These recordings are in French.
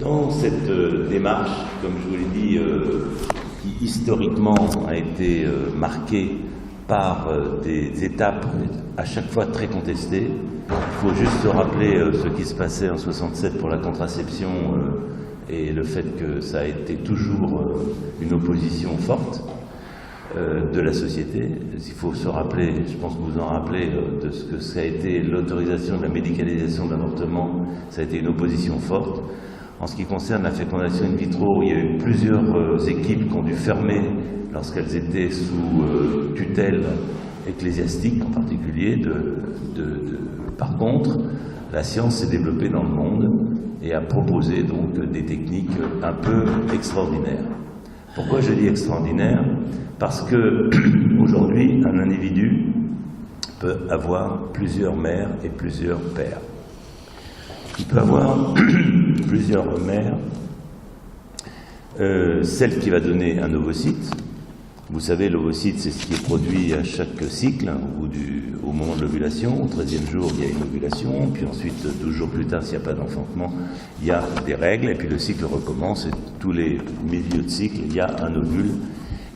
Dans cette démarche, comme je vous l'ai dit, qui historiquement a été marquée par des étapes à chaque fois très contestées, il faut juste se rappeler ce qui se passait en 67 pour la contraception et le fait que ça a été toujours une opposition forte de la société. Il faut se rappeler, je pense que vous en rappelez, de ce que ça a été l'autorisation de la médicalisation de l'avortement, ça a été une opposition forte. En ce qui concerne la fécondation in vitro, il y a eu plusieurs équipes qui ont dû fermer lorsqu'elles étaient sous tutelle ecclésiastique en particulier. Par contre, la science s'est développée dans le monde et a proposé donc des techniques un peu extraordinaires. Pourquoi je dis extraordinaire? Parce que aujourd'hui, un individu peut avoir plusieurs mères et plusieurs pères. Il peut avoir plusieurs mères, celle qui va donner un ovocyte. Vous savez, l'ovocyte, c'est ce qui est produit à chaque cycle, au moment de l'ovulation. Au 13e jour, il y a une ovulation, puis ensuite, 12 jours plus tard, s'il n'y a pas d'enfantement, il y a des règles, et puis le cycle recommence, et tous les milieux de cycle, il y a un ovule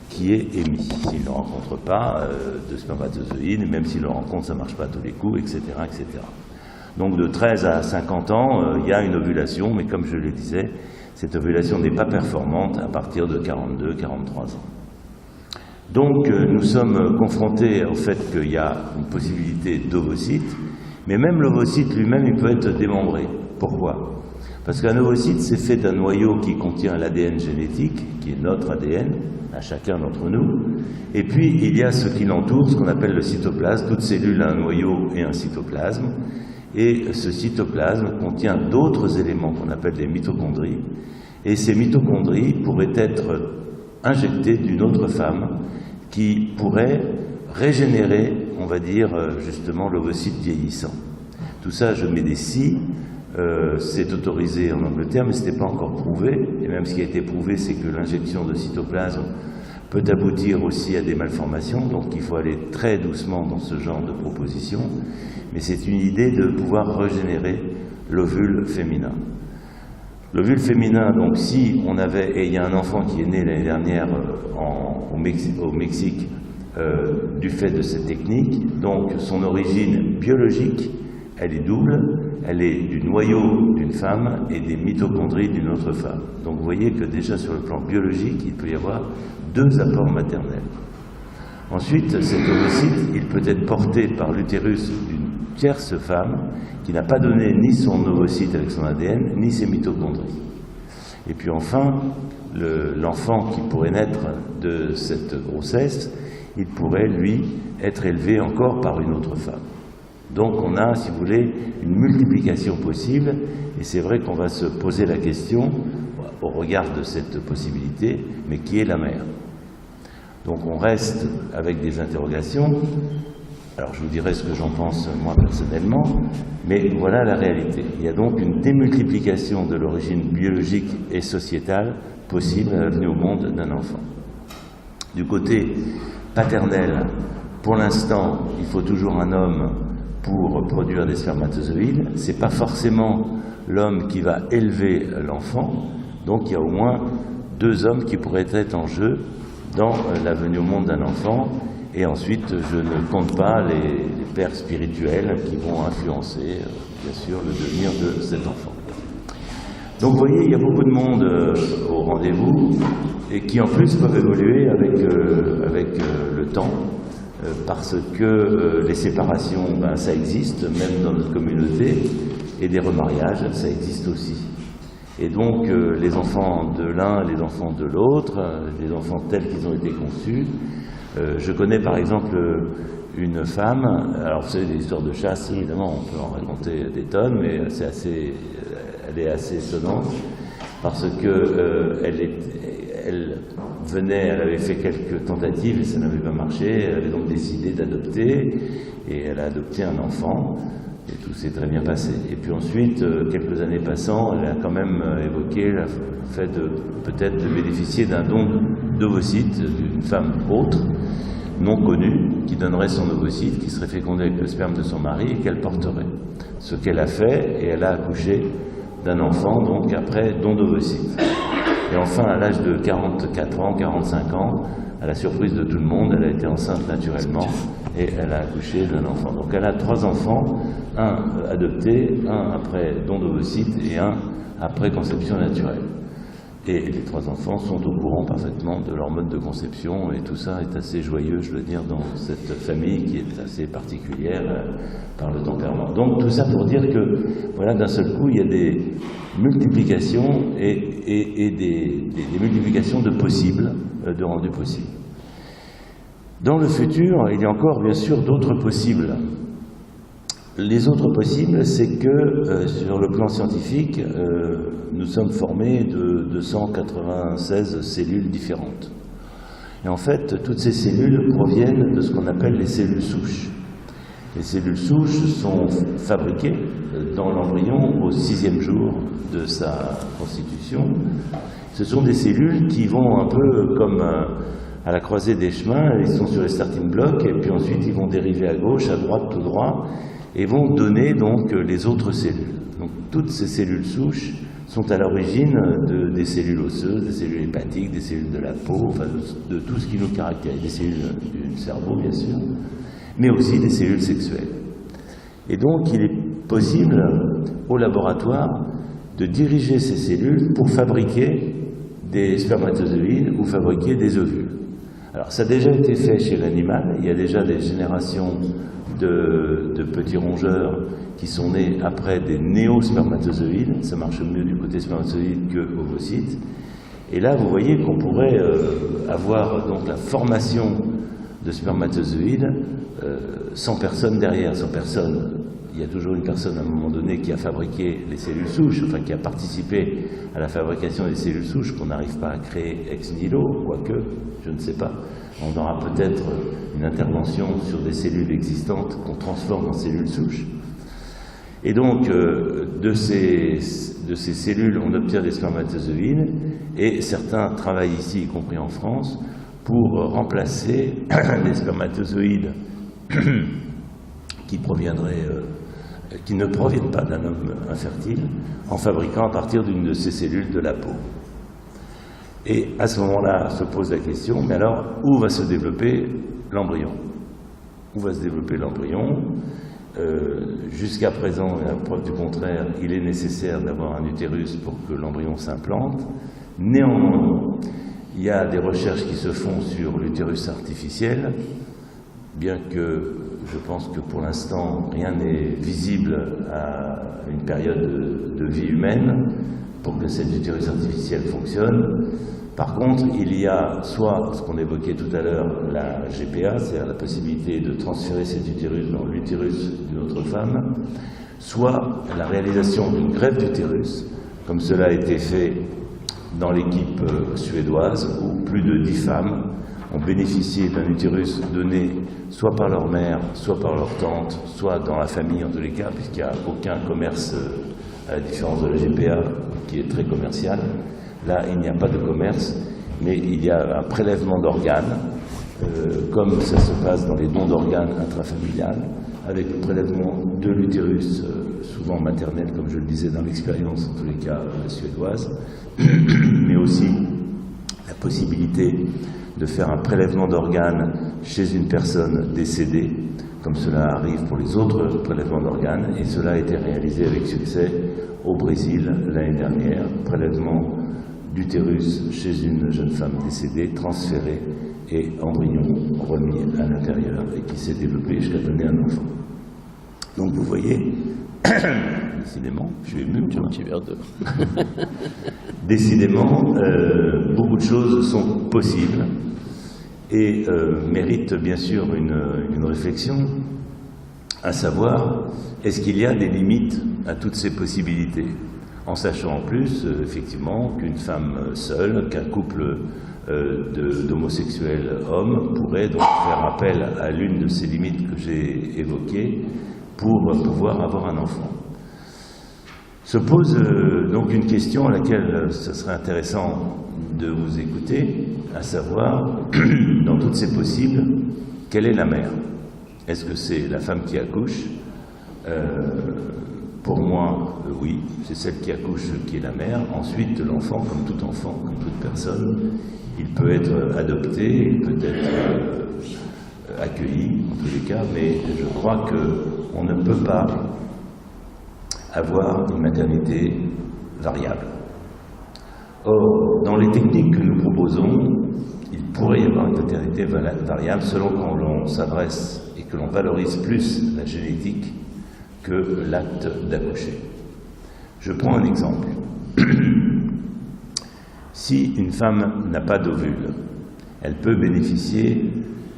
qui est émis. S'il ne rencontre pas de spermatozoïdes, même s'il le rencontre, ça ne marche pas à tous les coups, etc., etc. Donc de 13 à 50 ans, il y a une ovulation, mais comme je le disais, cette ovulation n'est pas performante à partir de 42-43 ans. Donc nous sommes confrontés au fait qu'il y a une possibilité d'ovocyte, mais même l'ovocyte lui-même, il peut être démembré. Pourquoi? Parce qu'un ovocyte, c'est fait d'un noyau qui contient l'ADN génétique, qui est notre ADN, à chacun d'entre nous, et puis il y a ce qui l'entoure, ce qu'on appelle le cytoplasme. Toute cellule a un noyau et un cytoplasme. Et ce cytoplasme contient d'autres éléments qu'on appelle des mitochondries. Et ces mitochondries pourraient être injectées d'une autre femme qui pourrait régénérer, on va dire, justement, l'ovocyte vieillissant. Tout ça, je mets des si, c'est autorisé en Angleterre, mais ce n'était pas encore prouvé. Et même ce qui a été prouvé, c'est que l'injection de cytoplasme peut aboutir aussi à des malformations, donc il faut aller très doucement dans ce genre de proposition. Mais c'est une idée de pouvoir régénérer l'ovule féminin. L'ovule féminin, donc si on avait, et il y a un enfant qui est né l'année dernière au Mexique du fait de cette technique, donc son origine biologique, elle est double, elle est du noyau d'une femme et des mitochondries d'une autre femme. Donc vous voyez que déjà sur le plan biologique, il peut y avoir deux apports maternels. Ensuite, cet ovocyte, il peut être porté par l'utérus d'une tierce femme qui n'a pas donné ni son ovocyte avec son ADN, ni ses mitochondries. Et puis enfin, l'enfant qui pourrait naître de cette grossesse, il pourrait, lui, être élevé encore par une autre femme. Donc on a, si vous voulez, une multiplication possible, et c'est vrai qu'on va se poser la question, au regard de cette possibilité, mais qui est la mère? Donc on reste avec des interrogations. Alors je vous dirai ce que j'en pense moi personnellement, mais voilà la réalité. Il y a donc une démultiplication de l'origine biologique et sociétale possible à la venue au monde d'un enfant. Du côté paternel, pour l'instant, il faut toujours un homme pour produire des spermatozoïdes. Ce n'est pas forcément l'homme qui va élever l'enfant, donc il y a au moins deux hommes qui pourraient être en jeu dans la venue au monde d'un enfant. Et ensuite, je ne compte pas les pères spirituels qui vont influencer, bien sûr, le devenir de cet enfant. Donc, vous voyez, il y a beaucoup de monde au rendez-vous et qui, en plus, peuvent évoluer avec le temps, parce que les séparations, ça existe, même dans notre communauté, et des remariages, ça existe aussi. Et donc, les enfants de l'un, les enfants de l'autre, les enfants tels qu'ils ont été conçus. Je connais par exemple une femme, alors vous savez, des histoires de chasse, évidemment, on peut en raconter des tonnes, mais elle est assez étonnante, parce que elle avait fait quelques tentatives et ça n'avait pas marché, elle avait donc décidé d'adopter, et elle a adopté un enfant, et tout s'est très bien passé. Et puis ensuite, quelques années passant, elle a quand même évoqué le fait de peut-être de bénéficier d'un don d'ovocyte d'une femme autre, non connue, qui donnerait son ovocyte, qui serait fécondé avec le sperme de son mari et qu'elle porterait. Ce qu'elle a fait, et elle a accouché d'un enfant, donc après don d'ovocytes. Et enfin, à l'âge de 44 ans, 45 ans, à la surprise de tout le monde, elle a été enceinte naturellement et elle a accouché d'un enfant. Donc elle a 3 enfants, un adopté, un après don d'ovocytes et un après conception naturelle. Et les 3 enfants sont au courant parfaitement de leur mode de conception et tout ça est assez joyeux, je veux dire, dans cette famille qui est assez particulière par le tempérament. Donc tout ça pour dire que, voilà, d'un seul coup, il y a des multiplications et des multiplications de possibles, de rendus possibles. Dans le futur, il y a encore, bien sûr, d'autres possibles. Les autres possibles, c'est que, sur le plan scientifique, nous sommes formés de 296 cellules différentes. Et en fait, toutes ces cellules proviennent de ce qu'on appelle les cellules souches. Les cellules souches sont fabriquées dans l'embryon au 6e jour de sa constitution. Ce sont des cellules qui vont un peu comme à la croisée des chemins, ils sont sur les starting blocks, et puis ensuite ils vont dériver à gauche, à droite, tout droit, et vont donner donc les autres cellules. Donc toutes ces cellules souches sont à l'origine des cellules osseuses, des cellules hépatiques, des cellules de la peau, enfin de tout ce qui nous caractérise, des cellules du cerveau bien sûr, mais aussi des cellules sexuelles. Et donc il est possible au laboratoire de diriger ces cellules pour fabriquer des spermatozoïdes ou fabriquer des ovules. Alors ça a déjà été fait chez l'animal, il y a déjà des générations de petits rongeurs qui sont nés après des néospermatozoïdes, ça marche mieux du côté spermatozoïde que ovocyte. Et là vous voyez qu'on pourrait avoir donc la formation de spermatozoïdes sans personne derrière, sans personne. Il y a toujours une personne à un moment donné qui a fabriqué les cellules souches, enfin qui a participé à la fabrication des cellules souches qu'on n'arrive pas à créer ex nihilo, quoique, je ne sais pas. On aura peut-être une intervention sur des cellules existantes qu'on transforme en cellules souches. Et donc, de ces cellules, on obtient des spermatozoïdes, et certains travaillent ici, y compris en France, pour remplacer les spermatozoïdes qui ne proviennent pas d'un homme infertile, en fabriquant à partir d'une de ces cellules de la peau. Et à ce moment-là se pose la question, mais alors, où va se développer l'embryon? Où va se développer l'embryon? Jusqu'à présent, et à preuve du contraire, il est nécessaire d'avoir un utérus pour que l'embryon s'implante. Néanmoins, il y a des recherches qui se font sur l'utérus artificiel, bien que je pense que pour l'instant, rien n'est visible à une période de vie humaine pour que cet utérus artificiel fonctionne. Par contre, il y a soit ce qu'on évoquait tout à l'heure, la GPA, c'est-à-dire la possibilité de transférer cet utérus dans l'utérus d'une autre femme, soit la réalisation d'une greffe d'utérus, comme cela a été fait dans l'équipe suédoise, où plus de 10 femmes ont bénéficié d'un utérus donné soit par leur mère, soit par leur tante, soit dans la famille en tous les cas, puisqu'il n'y a aucun commerce, à la différence de la GPA, qui est très commercial. Là, il n'y a pas de commerce, mais il y a un prélèvement d'organes, comme ça se passe dans les dons d'organes intrafamiliales, avec le prélèvement de l'utérus, souvent maternel, comme je le disais dans l'expérience, en tous les cas suédoise, mais aussi la possibilité de faire un prélèvement d'organes chez une personne décédée, comme cela arrive pour les autres prélèvements d'organes, et cela a été réalisé avec succès au Brésil l'année dernière, prélèvement d'utérus chez une jeune femme décédée, transféré et embryon remis à l'intérieur et qui s'est développé jusqu'à donner un enfant. Donc vous voyez, décidément, je suis ému, un petit verre d'eau. Décidément, beaucoup de choses sont possibles et méritent bien sûr une réflexion, à savoir, est-ce qu'il y a des limites à toutes ces possibilités? En sachant en plus, effectivement, qu'une femme seule, qu'un couple d'homosexuels hommes pourrait donc faire appel à l'une de ces limites que j'ai évoquées pour pouvoir avoir un enfant. Se pose donc une question à laquelle ce serait intéressant de vous écouter, à savoir, dans toutes ces possibles, quelle est la mère? Est-ce que c'est la femme qui accouche? Pour moi, oui, c'est celle qui accouche qui est la mère. Ensuite, l'enfant, comme tout enfant, comme toute personne, il peut être adopté, il peut être accueilli, en tous les cas, mais je crois qu'on ne peut pas avoir une maternité variable. Or, dans les techniques que nous proposons, il pourrait y avoir une maternité variable selon qu'on l'on s'adresse et que l'on valorise plus la génétique que l'acte d'accoucher. Je prends un exemple. Si une femme n'a pas d'ovule, elle peut bénéficier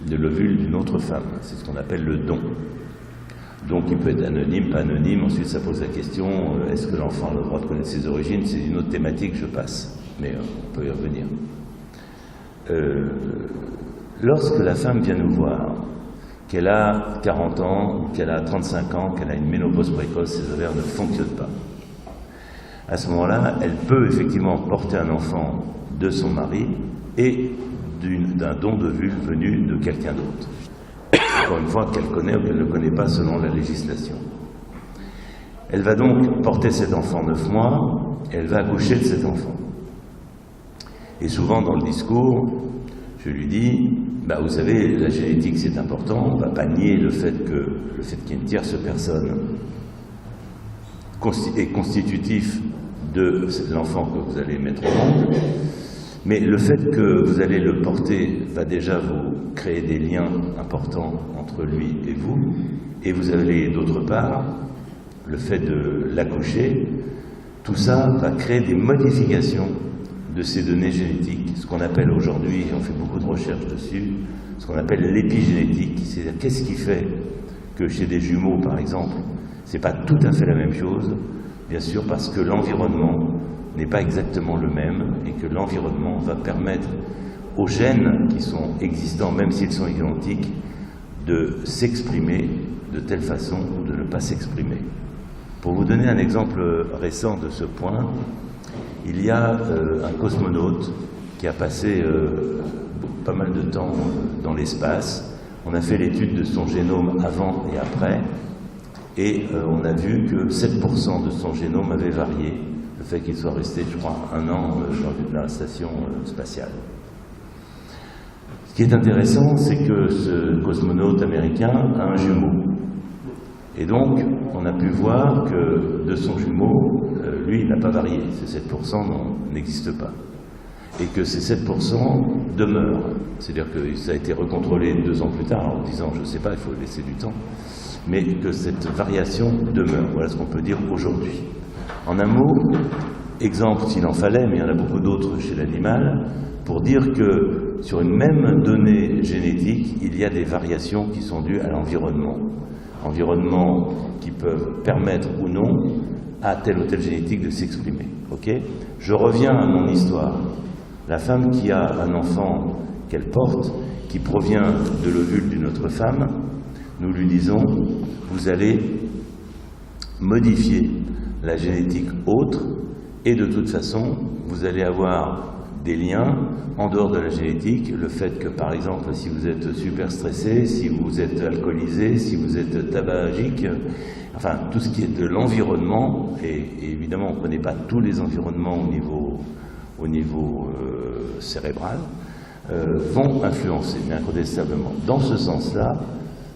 de l'ovule d'une autre femme. C'est ce qu'on appelle le don. Donc il peut être anonyme, pas anonyme. Ensuite, ça pose la question, est-ce que l'enfant a le droit de connaître ses origines? C'est une autre thématique, je passe. Mais on peut y revenir. Lorsque la femme vient nous voir, qu'elle a 40 ans, qu'elle a 35 ans, qu'elle a une ménopause précoce, ses ovaires ne fonctionnent pas. À ce moment-là, elle peut effectivement porter un enfant de son mari et d'un don d'ovule venu de quelqu'un d'autre. Encore une fois, qu'elle connaît ou qu'elle ne connaît pas selon la législation. Elle va donc porter cet enfant 9 mois, et elle va accoucher de cet enfant. Et souvent dans le discours, je lui dis, vous savez, la génétique c'est important, on ne va pas nier le fait qu'il y ait une tierce personne est constitutif de l'enfant que vous allez mettre au monde, mais le fait que vous allez le porter va déjà vous créer des liens importants entre lui et vous allez d'autre part, le fait de l'accoucher, tout ça va créer des modifications de ces données génétiques, ce qu'on appelle aujourd'hui, et on fait beaucoup de recherches dessus, ce qu'on appelle l'épigénétique, c'est-à-dire qu'est-ce qui fait que chez des jumeaux, par exemple, c'est pas tout à fait la même chose, bien sûr parce que l'environnement n'est pas exactement le même et que l'environnement va permettre aux gènes qui sont existants, même s'ils sont identiques, de s'exprimer de telle façon ou de ne pas s'exprimer. Pour vous donner un exemple récent de ce point, il y a un cosmonaute qui a passé pas mal de temps dans l'espace. On a fait l'étude de son génome avant et après, et on a vu que 7% de son génome avait varié, le fait qu'il soit resté, je crois, 1 an dans la station spatiale. Ce qui est intéressant, c'est que ce cosmonaute américain a un jumeau. Et donc, on a pu voir que de son jumeau, lui, il n'a pas varié. Ces 7% n'existent pas. Et que ces 7% demeurent. C'est-à-dire que ça a été recontrôlé 2 ans plus tard, en disant, je ne sais pas, il faut laisser du temps, mais que cette variation demeure. Voilà ce qu'on peut dire aujourd'hui. En un mot, exemple s'il en fallait, mais il y en a beaucoup d'autres chez l'animal, pour dire que sur une même donnée génétique, il y a des variations qui sont dues à l'environnement. Environnements qui peuvent permettre ou non à telle ou telle génétique de s'exprimer. Okay ? Je reviens à mon histoire. La femme qui a un enfant qu'elle porte, qui provient de l'ovule d'une autre femme, nous lui disons, vous allez modifier la génétique autre, et de toute façon, vous allez avoir des liens en dehors de la génétique, le fait que, par exemple, si vous êtes super stressé, si vous êtes alcoolisé, si vous êtes tabagique, enfin, tout ce qui est de l'environnement, et évidemment, on ne connaît pas tous les environnements au niveau cérébral, vont influencer, mais incontestablement. Dans ce sens-là,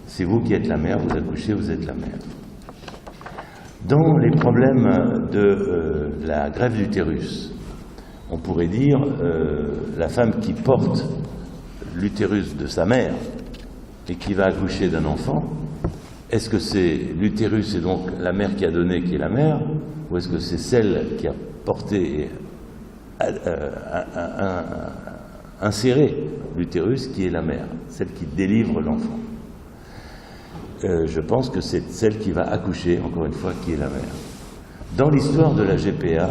c'est vous qui êtes la mère, vous accouchez, vous êtes la mère. Dans les problèmes de la greffe d'utérus, on pourrait dire la femme qui porte l'utérus de sa mère et qui va accoucher d'un enfant, est-ce que c'est l'utérus et donc la mère qui a donné qui est la mère, ou est-ce que c'est celle qui a porté et inséré l'utérus qui est la mère, celle qui délivre l'enfant? Je pense que c'est celle qui va accoucher, encore une fois, qui est la mère. Dans l'histoire de la GPA,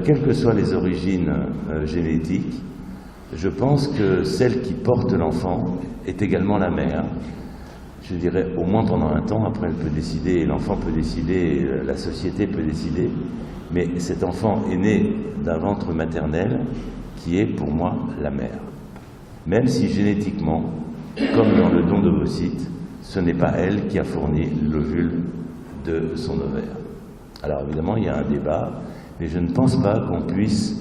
quelles que soient les origines génétiques, je pense que celle qui porte l'enfant est également la mère. Je dirais au moins pendant un temps, après elle peut décider, l'enfant peut décider, la société peut décider, mais cet enfant est né d'un ventre maternel qui est pour moi la mère. Même si génétiquement, comme dans le don d'ovocytes, ce n'est pas elle qui a fourni l'ovule de son ovaire. Alors évidemment, il y a un débat, mais je ne pense pas qu'on puisse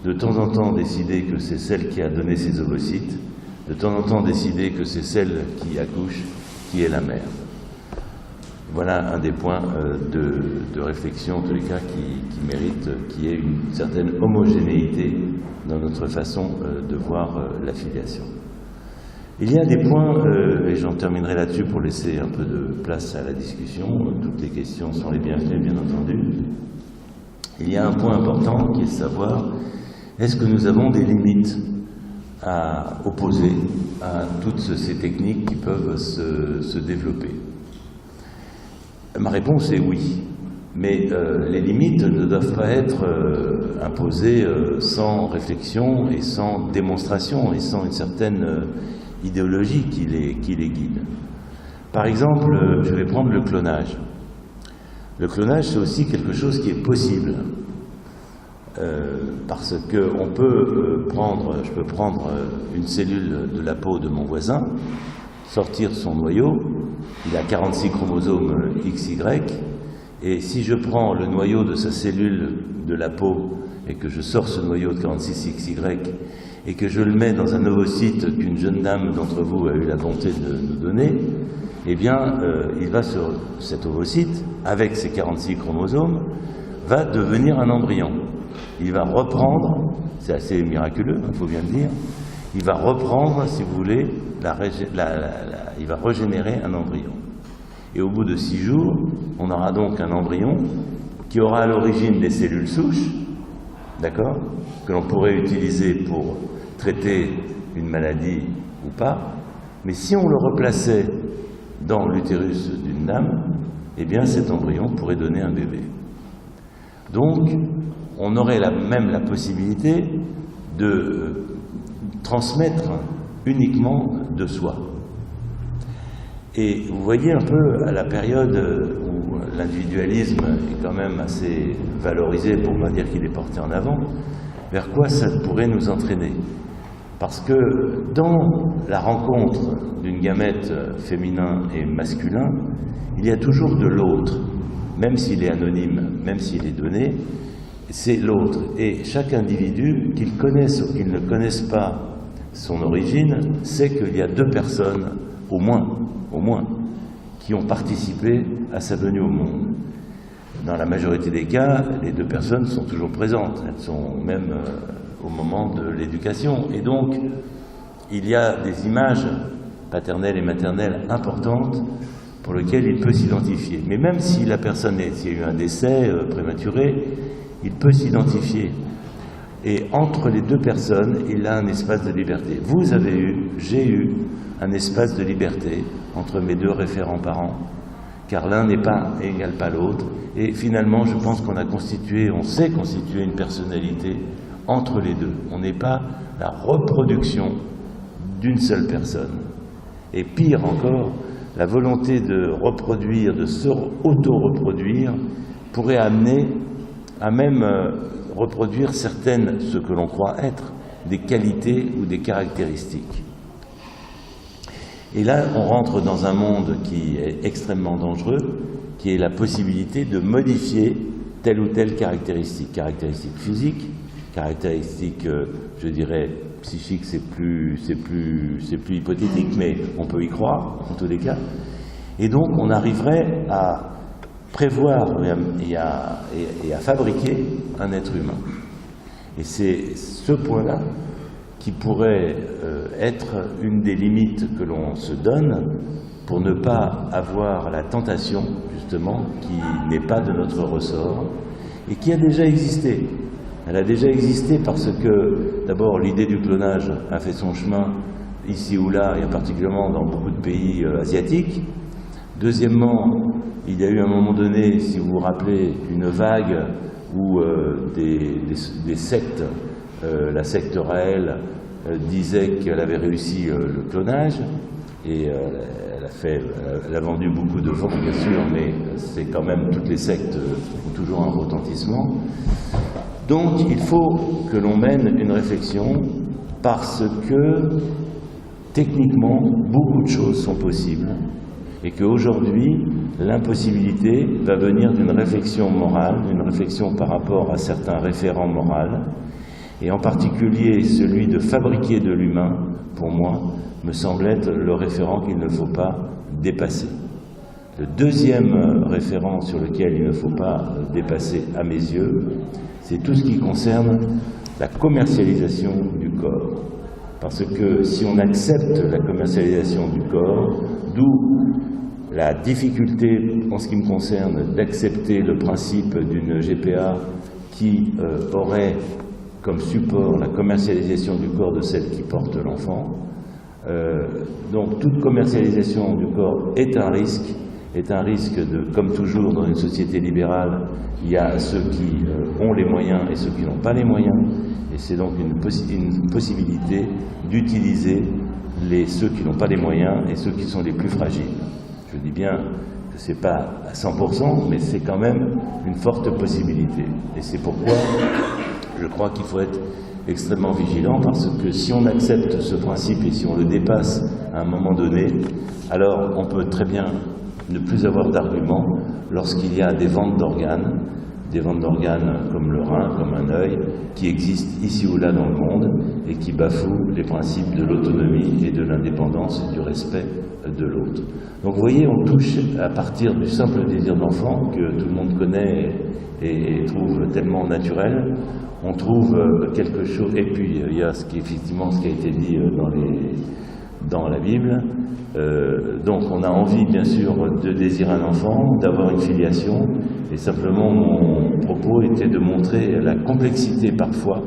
de temps en temps décider que c'est celle qui a donné ses ovocytes, de temps en temps décider que c'est celle qui accouche qui est la mère. Voilà un des points de réflexion, en tous les cas, qui mérite qu'il y ait une certaine homogénéité dans notre façon de voir la filiation. Il y a des points, et j'en terminerai là-dessus pour laisser un peu de place à la discussion, toutes les questions sont les bienvenues, bien entendu. Il y a un point important qui est de savoir, est-ce que nous avons des limites à opposer à toutes ces techniques qui peuvent se développer? Ma réponse est oui, mais les limites ne doivent pas être imposées sans réflexion et sans démonstration et sans une certaine idéologie qui les guide. Par exemple, je vais prendre le clonage. Le clonage, c'est aussi quelque chose qui est possible, parce que je peux prendre une cellule de la peau de mon voisin, sortir son noyau, il a 46 chromosomes XY, et si je prends le noyau de sa cellule de la peau et que je sors ce noyau de 46 XY et que je le mets dans un ovocyte qu'une jeune dame d'entre vous a eu la bonté de nous donner, eh bien, il va sur cet ovocyte, avec ses 46 chromosomes, va devenir un embryon. Il va reprendre, c'est assez miraculeux, il faut bien le dire, il va reprendre, si vous voulez, il va régénérer un embryon. Et au bout de 6 jours, on aura donc un embryon qui aura à l'origine des cellules souches, d'accord, que l'on pourrait utiliser pour traiter une maladie ou pas, mais si on le replaçait dans l'utérus d'une dame, eh bien cet embryon pourrait donner un bébé. Donc, on aurait même la possibilité de transmettre uniquement de soi. Et vous voyez un peu à la période où l'individualisme est quand même assez valorisé, pour ne pas dire qu'il est porté en avant, vers quoi ça pourrait nous entraîner. Parce que dans la rencontre d'une gamète féminin et masculin, il y a toujours de l'autre, même s'il est anonyme, même s'il est donné, c'est l'autre. Et chaque individu, qu'il connaisse ou qu'il ne connaisse pas son origine, sait qu'il y a 2 personnes, au moins, qui ont participé à sa venue au monde. Dans la majorité des cas, les 2 personnes sont toujours présentes, elles sont même au moment de l'éducation. Et donc, il y a des images paternelles et maternelles importantes pour lesquelles il peut s'identifier. Mais même si la personne s'il y a eu un décès prématuré, il peut s'identifier. Et entre les 2 personnes, il a un espace de liberté. Vous avez eu, j'ai eu un espace de liberté entre mes 2 référents parents, car l'un n'est pas égal pas l'autre. Et finalement, je pense qu'on sait constituer une personnalité entre les 2. On n'est pas la reproduction d'une seule personne. Et pire encore, la volonté de reproduire, de se auto-reproduire, pourrait amener à même reproduire certaines, ce que l'on croit être, des qualités ou des caractéristiques. Et là, on rentre dans un monde qui est extrêmement dangereux, qui est la possibilité de modifier telle ou telle caractéristique. Caractéristique physique, caractéristique, je dirais, psychique, c'est plus hypothétique, mais on peut y croire, en tous les cas. Et donc, on arriverait à prévoir et à fabriquer un être humain. Et c'est ce point-là qui pourrait être une des limites que l'on se donne pour ne pas avoir la tentation, justement, qui n'est pas de notre ressort et qui a déjà existé. Elle a déjà existé parce que, d'abord, l'idée du clonage a fait son chemin ici ou là, et particulièrement dans beaucoup de pays asiatiques. Deuxièmement, il y a eu à un moment donné, si vous vous rappelez, une vague où des sectes, la secte Raël disait qu'elle avait réussi le clonage, et elle a vendu beaucoup de vents, bien sûr, mais c'est quand même, toutes les sectes ont toujours un retentissement. Donc il faut que l'on mène une réflexion, parce que techniquement beaucoup de choses sont possibles et qu'aujourd'hui L'impossibilité va venir d'une réflexion morale, d'une réflexion par rapport à certains référents moraux, et en particulier celui de fabriquer de l'humain, pour moi, me semble être le référent qu'il ne faut pas dépasser. Le deuxième référent sur lequel il ne faut pas dépasser, à mes yeux, c'est tout ce qui concerne la commercialisation du corps. Parce que si on accepte la commercialisation du corps, d'où la difficulté, en ce qui me concerne, d'accepter le principe d'une GPA qui aurait comme support la commercialisation du corps de celle qui porte l'enfant. Donc toute commercialisation du corps est un risque de, comme toujours dans une société libérale, il y a ceux qui ont les moyens et ceux qui n'ont pas les moyens, et c'est donc une possibilité d'utiliser ceux qui n'ont pas les moyens et ceux qui sont les plus fragiles. Je dis bien que ce n'est pas à 100%, mais c'est quand même une forte possibilité. Et c'est pourquoi je crois qu'il faut être extrêmement vigilant, parce que si on accepte ce principe et si on le dépasse à un moment donné, alors on peut très bien ne plus avoir d'argument lorsqu'il y a des ventes d'organes comme le rein, comme un œil, qui existent ici ou là dans le monde et qui bafouent les principes de l'autonomie et de l'indépendance et du respect de l'autre. Donc vous voyez, on touche à partir du simple désir d'enfant que tout le monde connaît et trouve tellement naturel, on trouve quelque chose, et puis il y a effectivement ce qui a été dit dans la Bible. Donc on a envie bien sûr de désirer un enfant, d'avoir une filiation, et simplement mon propos était de montrer la complexité parfois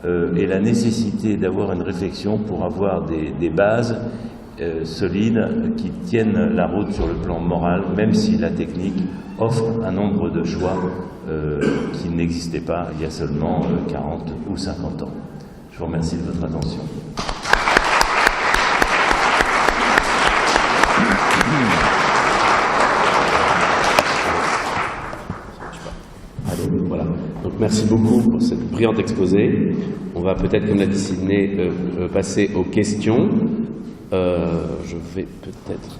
et la nécessité d'avoir une réflexion pour avoir des bases solides qui tiennent la route sur le plan moral, même si la technique offre un nombre de choix qui n'existaient pas il y a seulement 40 ou 50 ans. Je vous remercie de votre attention. Voilà. Donc merci beaucoup pour cette brillante exposé. On va peut-être, comme l'a dit Sidney, passer aux questions. Je vais peut-être...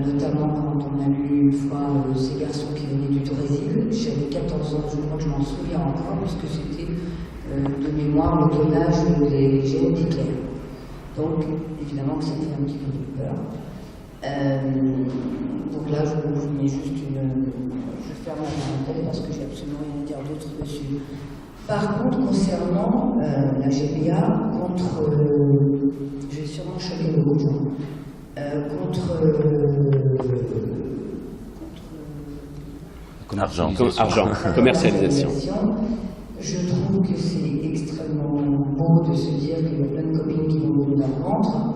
Notamment quand on a lu une fois ces garçons qui venaient du Brésil. J'avais 14 ans, je crois que je m'en souviens encore, puisque c'était de mémoire le clonage des génètes d'Hitler. Donc, évidemment que ça fait un petit peu de peur. Donc là, je mets juste je ferme la parenthèse parce que j'ai absolument rien à dire d'autre dessus. Par contre, concernant la GPA, je vais sûrement choquer beaucoup de gens. Commercialisation. Je trouve que c'est extrêmement beau de se dire qu'il y a plein de copines qui vont nous la vendre.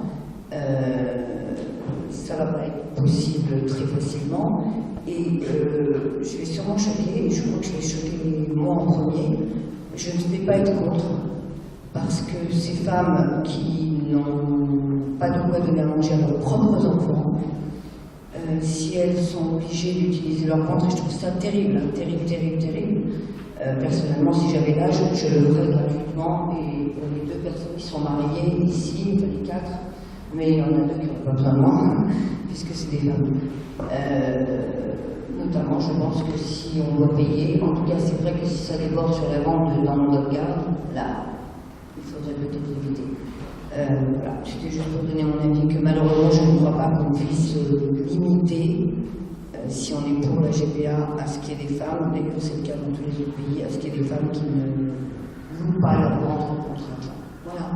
Ça va pas être possible très facilement. Et je vais sûrement choquer, et je crois que je vais choquer moi en premier. Je ne vais pas être contre, parce que ces femmes qui n'ont pas de quoi donner à manger à leurs propres enfants, si elles sont obligées d'utiliser leur ventre, et je trouve ça terrible, terrible. Personnellement, si j'avais l'âge, je le ferais gratuitement, et pour les 2 personnes qui sont mariées ici, enfin les 4, mais il y en a 2 qui n'ont pas besoin de moi, puisque c'est des femmes. Notamment, je pense que si on doit payer, en tout cas c'est vrai que si ça déborde sur la vente dans notre garde, là, il faudrait peut-être éviter. Voilà, c'était juste pour donner mon avis que malheureusement je ne crois pas qu'on puisse limiter, si on est pour la GPA, à ce qu'il y ait des femmes, d'ailleurs c'est le cas dans tous les autres pays, à ce qu'il y ait des femmes qui ne louent pas leur ventre contre argent. Voilà.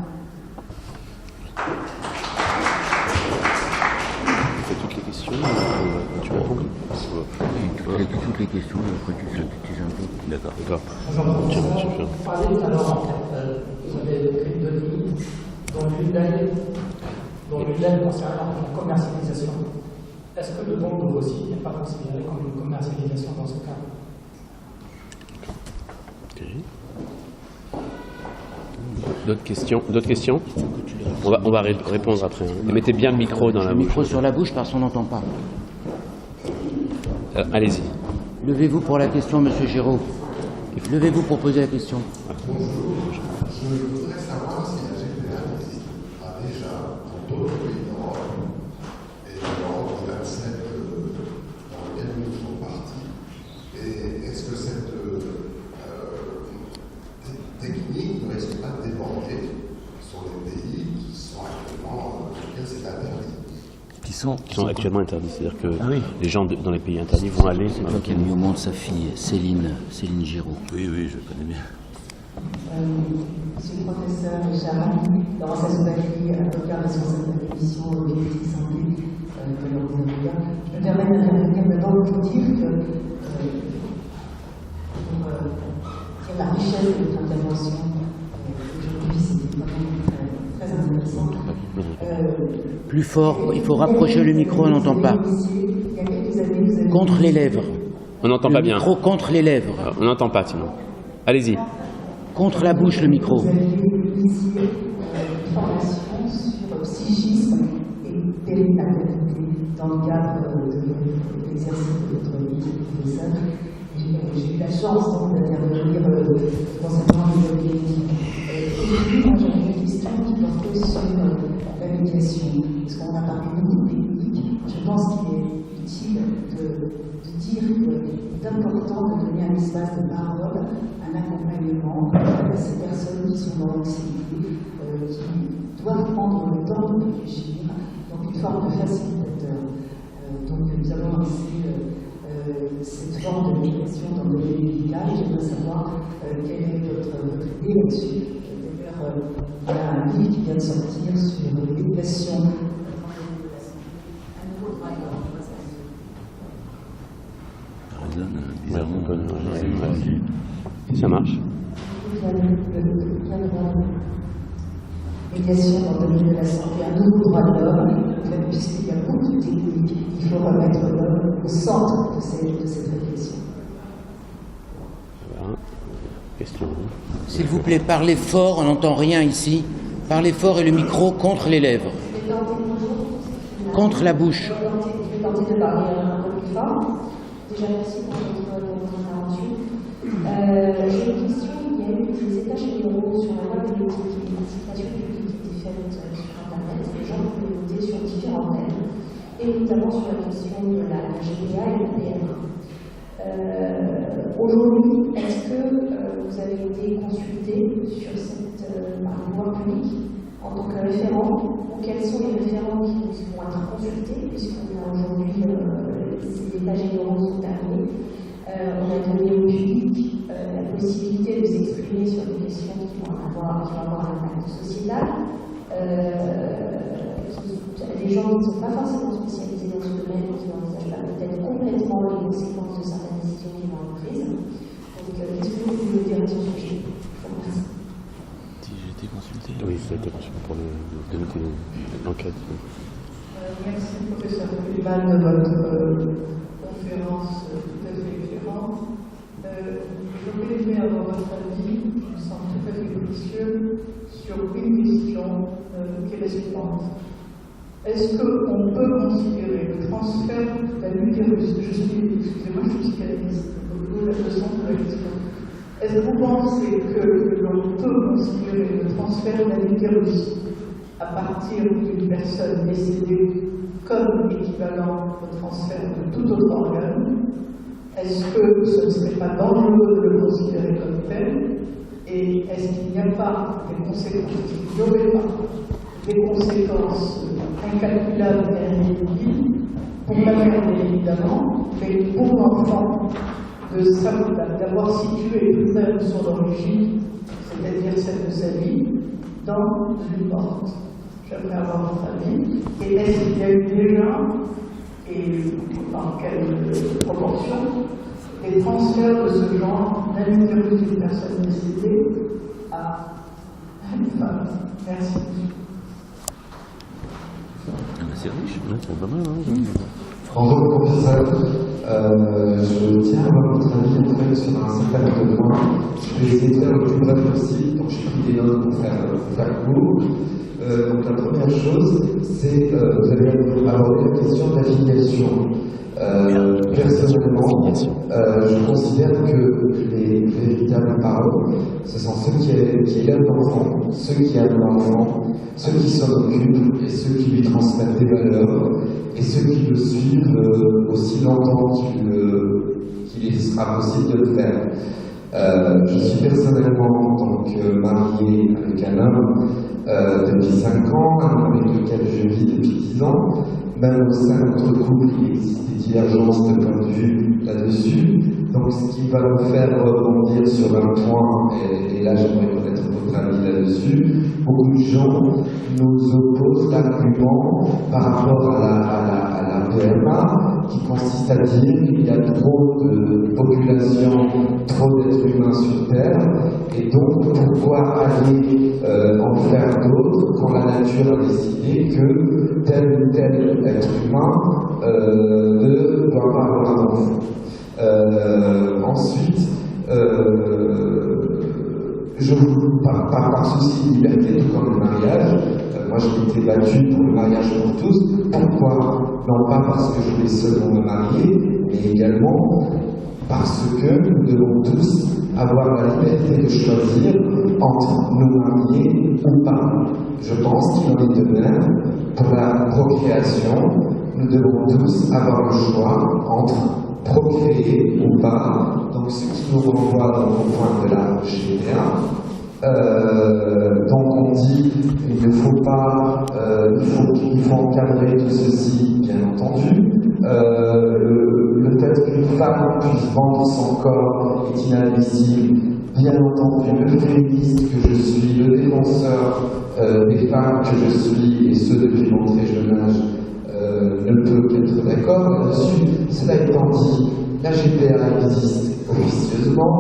tu réponds. Toutes les questions, après tu synthétises un peu. D'accord. Vous parlez tout à l'heure, en fait, vous avez écrit deux lignes, dont l'une concernant la commercialisation. Est-ce que le don de l'ovocyte n'est pas considéré comme une commercialisation dans ce cas? Ok. D'autres questions on va répondre après. Hein. Mettez bien le micro dans la bouche. Le micro sur la bouche parce qu'on n'entend pas. Allez-y. Levez-vous pour la question, monsieur Giraud. Levez-vous pour poser la question. Je voudrais savoir si la GPA a déjà, dans d'autres pays d'Europe, et d'Europe, les 27 dans lesquels nous faisons partie, et est-ce que cette technique ne risque pas de déborder sur les pays qui sont actuellement, dans lesquels c'est interdit? Qui sont actuellement interdits. C'est-à-dire que les gens dans les pays interdits vont aller. C'est toi qui as mis au monde sa fille, Céline Giraud. Oui, oui, je connais bien. Monsieur le professeur Richard, dans sa souverainité, avocat responsable de la commission politique santé de l'ordre des avocats, je me permets d'intervenir maintenant pour dire que pour la richesse de votre intervention aujourd'hui, c'était vraiment très intéressant. Plus fort, il faut rapprocher le micro, on n'entend pas. Contre les lèvres. On n'entend pas bien. Le micro contre les lèvres. On n'entend pas sinon. Allez-y. Contre la bouche, le micro. Vous avez initié une formation sur psychisme et périnatalité dans le cadre de l'exercice de votre métier de professeur. J'ai eu la chance d'intervenir concernant les objectifs. Aujourd'hui, moi j'avais une question qui portait sur la médiation. Parce qu'on a parlé beaucoup de techniques, je pense qu'il est utile de dire qu'il est important de donner un espace de parole, un accompagnement à ces personnes qui sont dans l'anxiété, qui doivent prendre le temps de réfléchir, donc une forme de facilitateur. Donc nous avons lancé cette forme de médiation dans le milieu médical. J'aimerais savoir quelle est votre idée là-dessus. D'ailleurs, il y a un livre qui vient de sortir sur l'éducation. Bizarrement, Ça marche. Médiation dans le domaine de la santé, un nouveau droit de l'homme, puisqu'il y a beaucoup de techniques, il faut remettre l'homme au centre de cette réflexion. Voilà. Question. S'il vous plaît, parlez fort, on n'entend rien ici. Parlez fort et le micro contre les lèvres. Contre la bouche. Je vais tenter de parler un peu plus fort. Déjà, merci pour votre intervention. J'ai une question. Il y a eu des états généraux sur la loi de l'éthique et l'éducation publique qui étaient faites sur Internet. Les gens pouvaient voter sur différents thèmes, et notamment sur la question de la GPA et la PMA. Aujourd'hui, est-ce que vous avez été consulté sur cette loi publique en tant que référent, ou quels sont les référents qui vont être consultés, puisqu'on a aujourd'hui ces états généraux sont terminés. On a donné au public la possibilité de s'exprimer sur des questions qui vont avoir un impact sociétal. Les gens qui ne sont pas forcément spécialisés dans ce domaine, qui n'envisagent pas peut-être complètement les conséquences de certaines décisions qui vont être prises. Donc, qu'est-ce que vous pouvez dire à ce sujet? Si j'ai été consulté. Oui, ça a été consulté pour l'enquête. Merci, professeur Kuhlmann, de votre conférence tout à fait éclairante. Je voulais avoir votre avis, qui me semble tout à fait précieux, sur une question qui est la suivante. Est-ce qu'on peut considérer le transfert d'un utérus, excusez-moi, je suis psychanalyste, la leçon de la question. Est-ce que vous pensez que l'on peut considérer le transfert d'un utérus à partir d'une personne décédée comme équivalent au transfert de tout autre organe? Est-ce que ce ne serait pas dangereux de le considérer comme tel? Et est-ce qu'il n'y a pas des conséquences, qu'il n'y aurait pas des conséquences incalculables et indéniables pour la mère évidemment, mais pour l'enfant, d'avoir situé lui-même son origine, c'est-à-dire celle de sa vie, dans une porte? J'aimerais avoir votre avis. Et est-ce qu'il y a eu déjà et dans quelle proportion les transferts de ce genre d'un virus d'une personne décédée à une femme. Merci. C'est riche. C'est pas mal, hein. Bonjour professeur, je tiens à avoir votre avis en fait sur un certain nombre de points. Je vais essayer de faire le plus bref possible, donc j'ai pris des notes pour faire court. Donc la première chose, c'est vous avez abordé la question de la filiation. Personnellement, je considère que les véritables parents, ce sont ceux qui élèvent l'enfant, ceux qui aiment l'enfant, ceux qui s'en occupent et ceux qui lui transmettent des valeurs et ceux qui le suivent aussi longtemps qu'il sera possible de le faire. Je suis personnellement donc marié avec un homme depuis 5 ans, un homme avec lequel je vis depuis 10 ans. Même au sein de notre couple, il existe des divergences de point de vue là-dessus. Donc, ce qui va me faire rebondir sur un point, et là j'aimerais connaître votre avis là-dessus, beaucoup de gens nous opposent l'argument par rapport à la PMA, qui consiste à dire qu'il y a trop de population, trop d'êtres humains sur Terre, et donc pourquoi aller en faire d'autres quand la nature a décidé que tel ou tel être humain ne doit pas avoir un enfant. Ensuite, par souci de liberté, tout comme le mariage, moi je m'étais battu pour le mariage pour tous. Pourquoi? Non pas parce que je voulais seulement me marier, mais également parce que nous devons tous avoir la liberté de choisir entre nous marier ou pas. Je pense qu'il en est de même pour la procréation. Nous devons tous avoir le choix entre procréer ou pas. Donc ce qui nous renvoie dans le point de la GPA. Donc on dit qu'il ne faut pas, il faut encadrer tout ceci, bien entendu. Le fait qu'une femme puisse vendre son corps est inadmissible, bien entendu. Le féministe que je suis, le défenseur des femmes que je suis, et ce depuis mon très jeune âge, ne peut qu'être d'accord là-dessus. Cela étant dit, la GPA existe officieusement,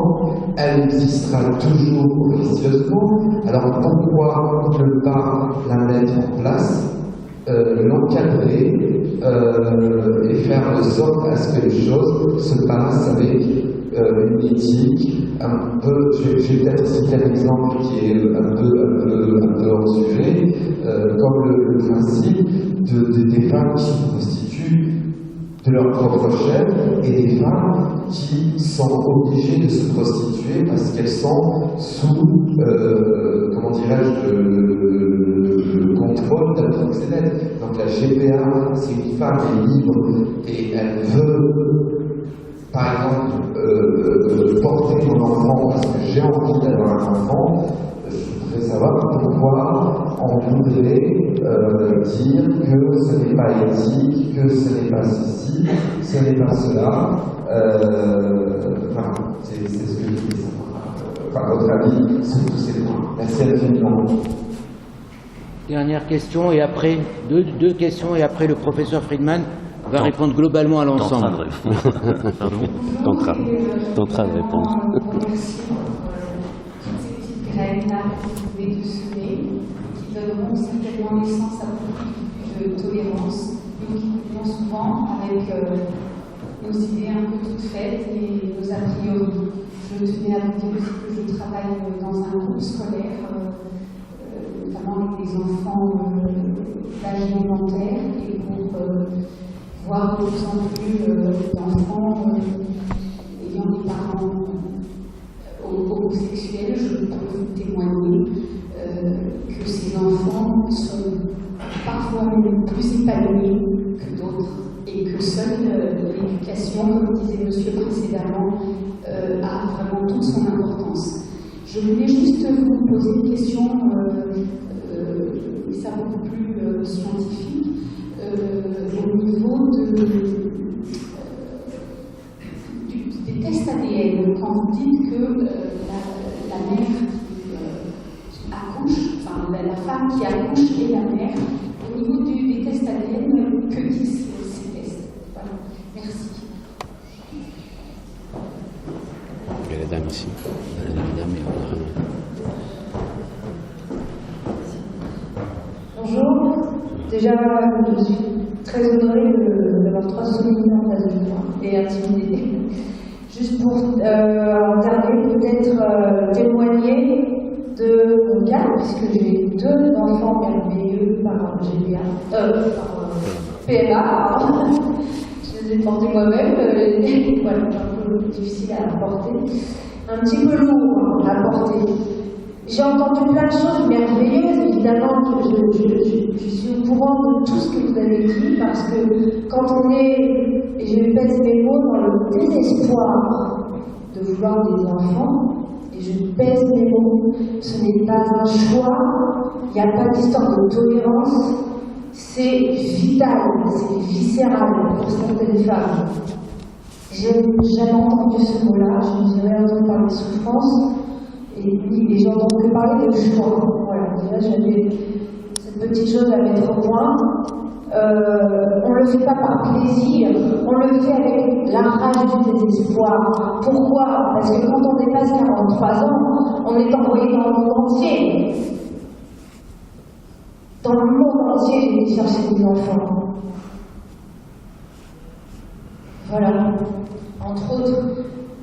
elle existera toujours officieusement. Alors pourquoi ne pas la mettre en place, l'encadrer et faire de sorte à ce que les choses se passent avec une éthique un peu. Je vais peut-être citer un exemple qui est un peu hors sujet, comme le principe des femmes qui se prostituent de leur propre chair et des femmes qui sont obligées de se prostituer parce qu'elles sont sous, comment dirais-je, le contrôle d'un proxénète. Donc la GPA, si une femme est libre et elle veut, par exemple, porter mon enfant parce que j'ai envie d'avoir un enfant, je voudrais savoir pourquoi on voudrait dire que ce n'est pas éthique, que ce n'est pas ceci, ce n'est pas cela. Enfin, c'est ce que je voulais savoir. Enfin, votre avis sur tous ces points. Merci infiniment. Dernière question, et après, deux questions, et après le professeur Friedman va répondre globalement à l'ensemble. Tentera de répondre. Graines-là que vous pouvez semer, qui donneront certainement naissance à beaucoup plus de tolérance, nous qui vivons souvent avec nos idées un peu toutes faites et nos a priori. Je tenais à vous dire aussi que je travaille dans un groupe scolaire, notamment avec des enfants d'âge élémentaire, et pour voir de plus en plus d'enfants ayant des parents homosexuels, je peux vous témoigner que ces enfants sont parfois même plus épanouis que d'autres et que seule l'éducation, comme disait monsieur précédemment, a vraiment toute son importance. Je voulais juste vous poser une question, mais ça beaucoup plus scientifique, au niveau des tests ADN. Quand vous dites que la mère qui accouche, enfin la femme qui accouche et la mère, au niveau des tests ADN, que disent ces tests? Merci. Il y a la dame ici. La dame est Bonjour. Déjà, je suis très honorée d'avoir 3 souvenirs en face de moi et intimidée. Juste pour en terminer, peut-être témoigner de mon cas, puisque j'ai 2 enfants merveilleux par PMA. Je les ai portés moi-même. Voilà, c'est un peu difficile à porter. Un petit peu lourd à porter. J'ai entendu plein de choses merveilleuses, évidemment, je suis au courant de tout ce que vous avez dit, parce que quand on est, et je pèse mes mots, dans le désespoir de vouloir des enfants, et je pèse mes mots, ce n'est pas un choix, il n'y a pas d'histoire de tolérance, c'est vital, c'est viscéral pour certaines femmes. J'ai jamais entendu ce mot-là, je n'ai jamais entendu parler de souffrance. Et j'entends que parler de choix. Voilà, déjà j'avais cette petite chose à mettre au point. On ne le fait pas par plaisir, on le fait avec la rage du désespoir. Pourquoi? Parce que quand on dépasse 43 ans, on est envoyé dans le monde entier. Dans le monde entier, j'ai été chercher des enfants. Voilà, entre autres.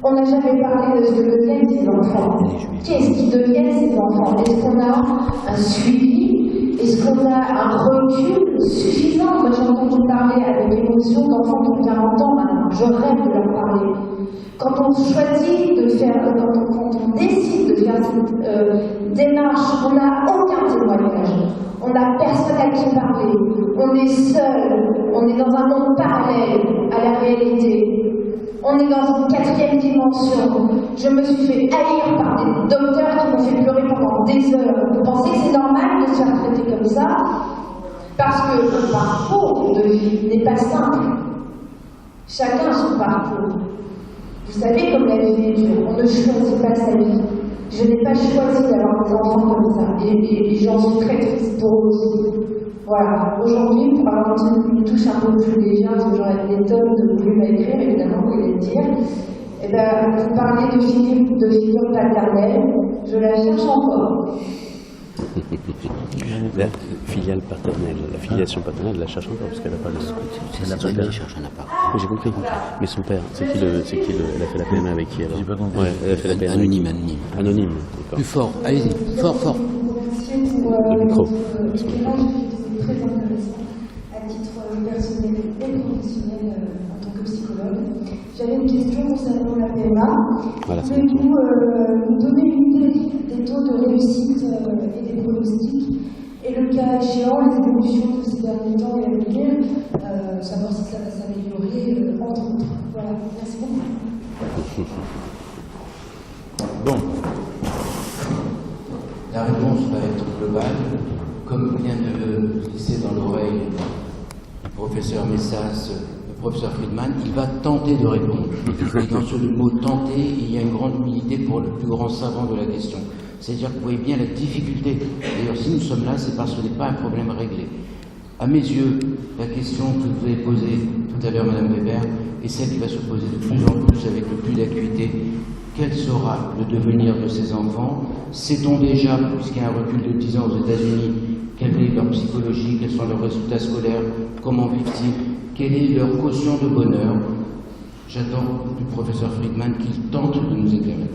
On n'a jamais parlé de ce que deviennent ces enfants. Qu'est-ce qu'ils deviennent ces enfants? Est-ce qu'on a un suivi? Est-ce qu'on a un recul suffisant? Moi j'ai entendu parler avec émotion d'enfants qui ont 40 ans maintenant. Je rêve de leur parler. Quand on choisit de faire, quand on décide de faire cette démarche, on n'a aucun témoignage. On n'a personne à qui parler. On est seul. On est dans un monde parallèle à la réalité. On est dans une 4e dimension. Je me suis fait haïr par des docteurs qui m'ont fait pleurer pendant des heures. Vous pensez que c'est normal de se faire traiter comme ça? Parce que le parcours de vie n'est pas simple. Chacun a son parcours. Vous savez comme la vie est dure. On ne choisit pas sa vie. Je n'ai pas choisi d'avoir des enfants comme ça. Et j'en suis très triste pour eux aussi. Voilà, aujourd'hui, pour avoir une touche un peu plus légère, parce que j'aurais des tonnes de volumes à écrire, évidemment, vous allez le dire, eh bien, vous parlez de figure paternelle, je la cherche encore. La filiale paternelle, la filiation paternelle, elle la cherche encore, parce qu'elle n'a pas le... C'est ça, elle cherche un appart. Oui, j'ai compris. Mais son père, c'est qui elle a fait la PMA avec qui alors? J'ai pas compris. Ouais, elle a fait la PMA Anonyme. Anonyme, d'accord. Plus fort, allez-y, fort. Le micro. Très intéressant à titre personnel et professionnel en tant que psychologue. J'avais une question concernant la PMA. Voilà, Pouvez-vous nous donner une idée des taux de réussite et des pronostics et le cas échéant, les évolutions de ces derniers temps et à venir, savoir si ça va s'améliorer entre autres. Voilà, merci beaucoup. Bon. La réponse va être globale. Comme vient de le glisser dans l'oreille du professeur Messas, le professeur Friedman, il va tenter de répondre. Et dans ce mot tenter, il y a une grande humilité pour le plus grand savant de la question. C'est-à-dire que vous voyez bien la difficulté. D'ailleurs, si nous sommes là, c'est parce que ce n'est pas un problème réglé. À mes yeux, la question que vous avez posée tout à l'heure, Madame Weber, est celle qui va se poser de plus en plus avec le plus d'acuité. Quel sera le devenir de ces enfants? Sait-on déjà, puisqu'il y a un recul de 10 ans aux États-Unis, quelle est leur psychologie, quels sont leurs résultats scolaires, comment vivent-ils, quel est leur quotient de bonheur? J'attends du professeur Friedman qu'il tente de nous éclairer.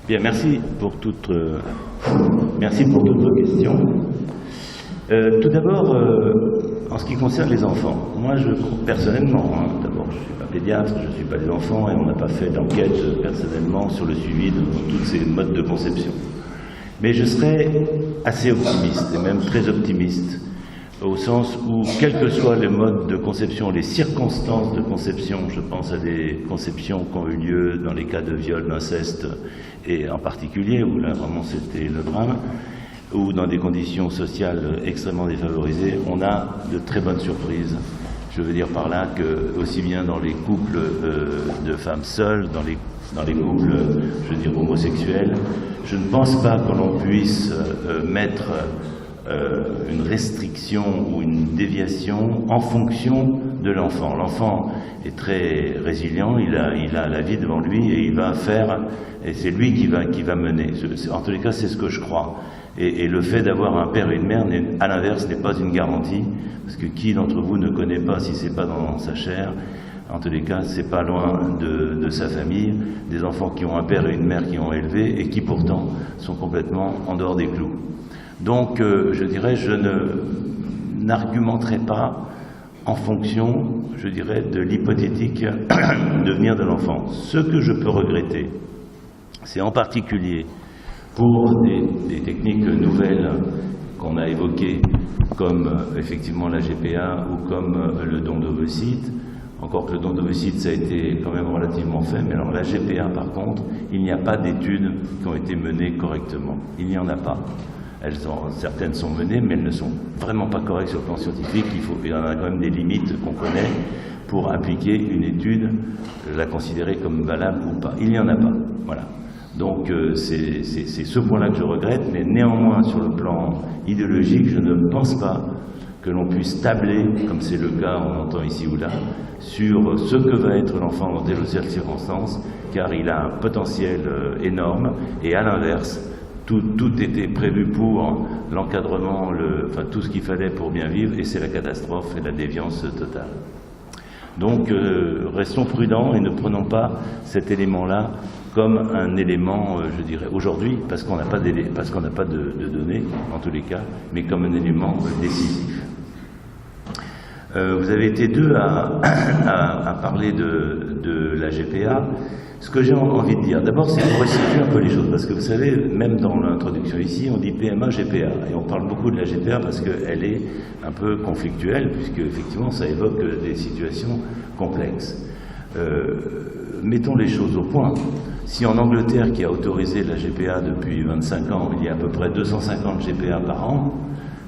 Bien, merci pour toutes vos questions. Tout d'abord, en ce qui concerne les enfants, moi, personnellement, d'abord, je ne suis pas pédiatre, je ne suis pas des enfants, et on n'a pas fait d'enquête personnellement sur le suivi de tous ces modes de conception. Mais je serais assez optimiste, et même très optimiste, au sens où, quels que soient les modes de conception, les circonstances de conception, je pense à des conceptions qui ont eu lieu dans les cas de viol, d'inceste, et en particulier, où là vraiment c'était le drame, ou dans des conditions sociales extrêmement défavorisées, on a de très bonnes surprises. Je veux dire par là que, aussi bien dans les couples de femmes seules, dans les couples, je veux dire, homosexuels, je ne pense pas que l'on puisse mettre une restriction ou une déviation en fonction de l'enfant. L'enfant est très résilient, il a la vie devant lui et il va faire, et c'est lui qui va mener. En tous les cas, c'est ce que je crois. Et le fait d'avoir un père et une mère, à l'inverse, n'est pas une garantie, parce que qui d'entre vous ne connaît pas, si c'est pas dans sa chair, en tous les cas, c'est pas loin de sa famille, des enfants qui ont un père et une mère qui ont élevé et qui pourtant sont complètement en dehors des clous. Donc, je dirais, je n'argumenterai pas en fonction, je dirais, de l'hypothétique devenir de l'enfant. Ce que je peux regretter, c'est en particulier pour des techniques nouvelles qu'on a évoquées, comme effectivement la GPA ou comme le don d'ovocytes. Encore que le don d'ovocytes, ça a été quand même relativement fait, mais alors la GPA, par contre, il n'y a pas d'études qui ont été menées correctement. Il n'y en a pas. Certaines sont menées, mais elles ne sont vraiment pas correctes sur le plan scientifique. Il y en a quand même des limites qu'on connaît pour appliquer une étude, la considérer comme valable ou pas. Il n'y en a pas. Voilà. Donc c'est ce point-là que je regrette, mais néanmoins, sur le plan idéologique, je ne pense pas que l'on puisse tabler, comme c'est le cas, on entend ici ou là, sur ce que va être l'enfant dans telle ou telle circonstance, car il a un potentiel énorme, et à l'inverse, tout était prévu pour l'encadrement, enfin tout ce qu'il fallait pour bien vivre, et c'est la catastrophe et la déviance totale. Donc restons prudents et ne prenons pas cet élément-là comme un élément, je dirais, aujourd'hui, parce qu'on n'a pas de données, en tous les cas, mais comme un élément décisif. Vous avez été deux à parler de la GPA. Ce que j'ai envie de dire, d'abord, c'est pour resituer un peu les choses, parce que vous savez, même dans l'introduction ici, on dit PMA, GPA, et on parle beaucoup de la GPA parce qu'elle est un peu conflictuelle, puisque effectivement, ça évoque des situations complexes. Mettons les choses au point. Si en Angleterre, qui a autorisé la GPA depuis 25 ans, il y a à peu près 250 GPA par an,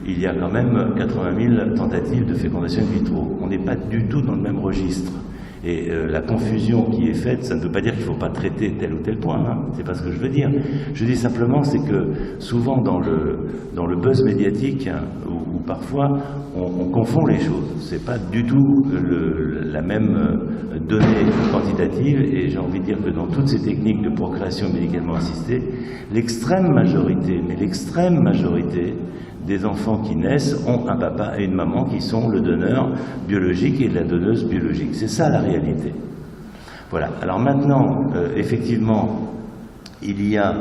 il y a quand même 80 000 tentatives de fécondation in vitro. On n'est pas du tout dans le même registre. Et la confusion qui est faite, ça ne veut pas dire qu'il ne faut pas traiter tel ou tel point, hein. C'est pas ce que je veux dire. Je dis simplement, c'est que souvent dans le buzz médiatique, hein, où parfois on confond les choses. C'est pas du tout la même donnée quantitative, et j'ai envie de dire que dans toutes ces techniques de procréation médicalement assistée, l'extrême majorité, mais l'extrême majorité des enfants qui naissent ont un papa et une maman qui sont le donneur biologique et la donneuse biologique. C'est ça la réalité. Voilà. Alors maintenant, effectivement, il y a,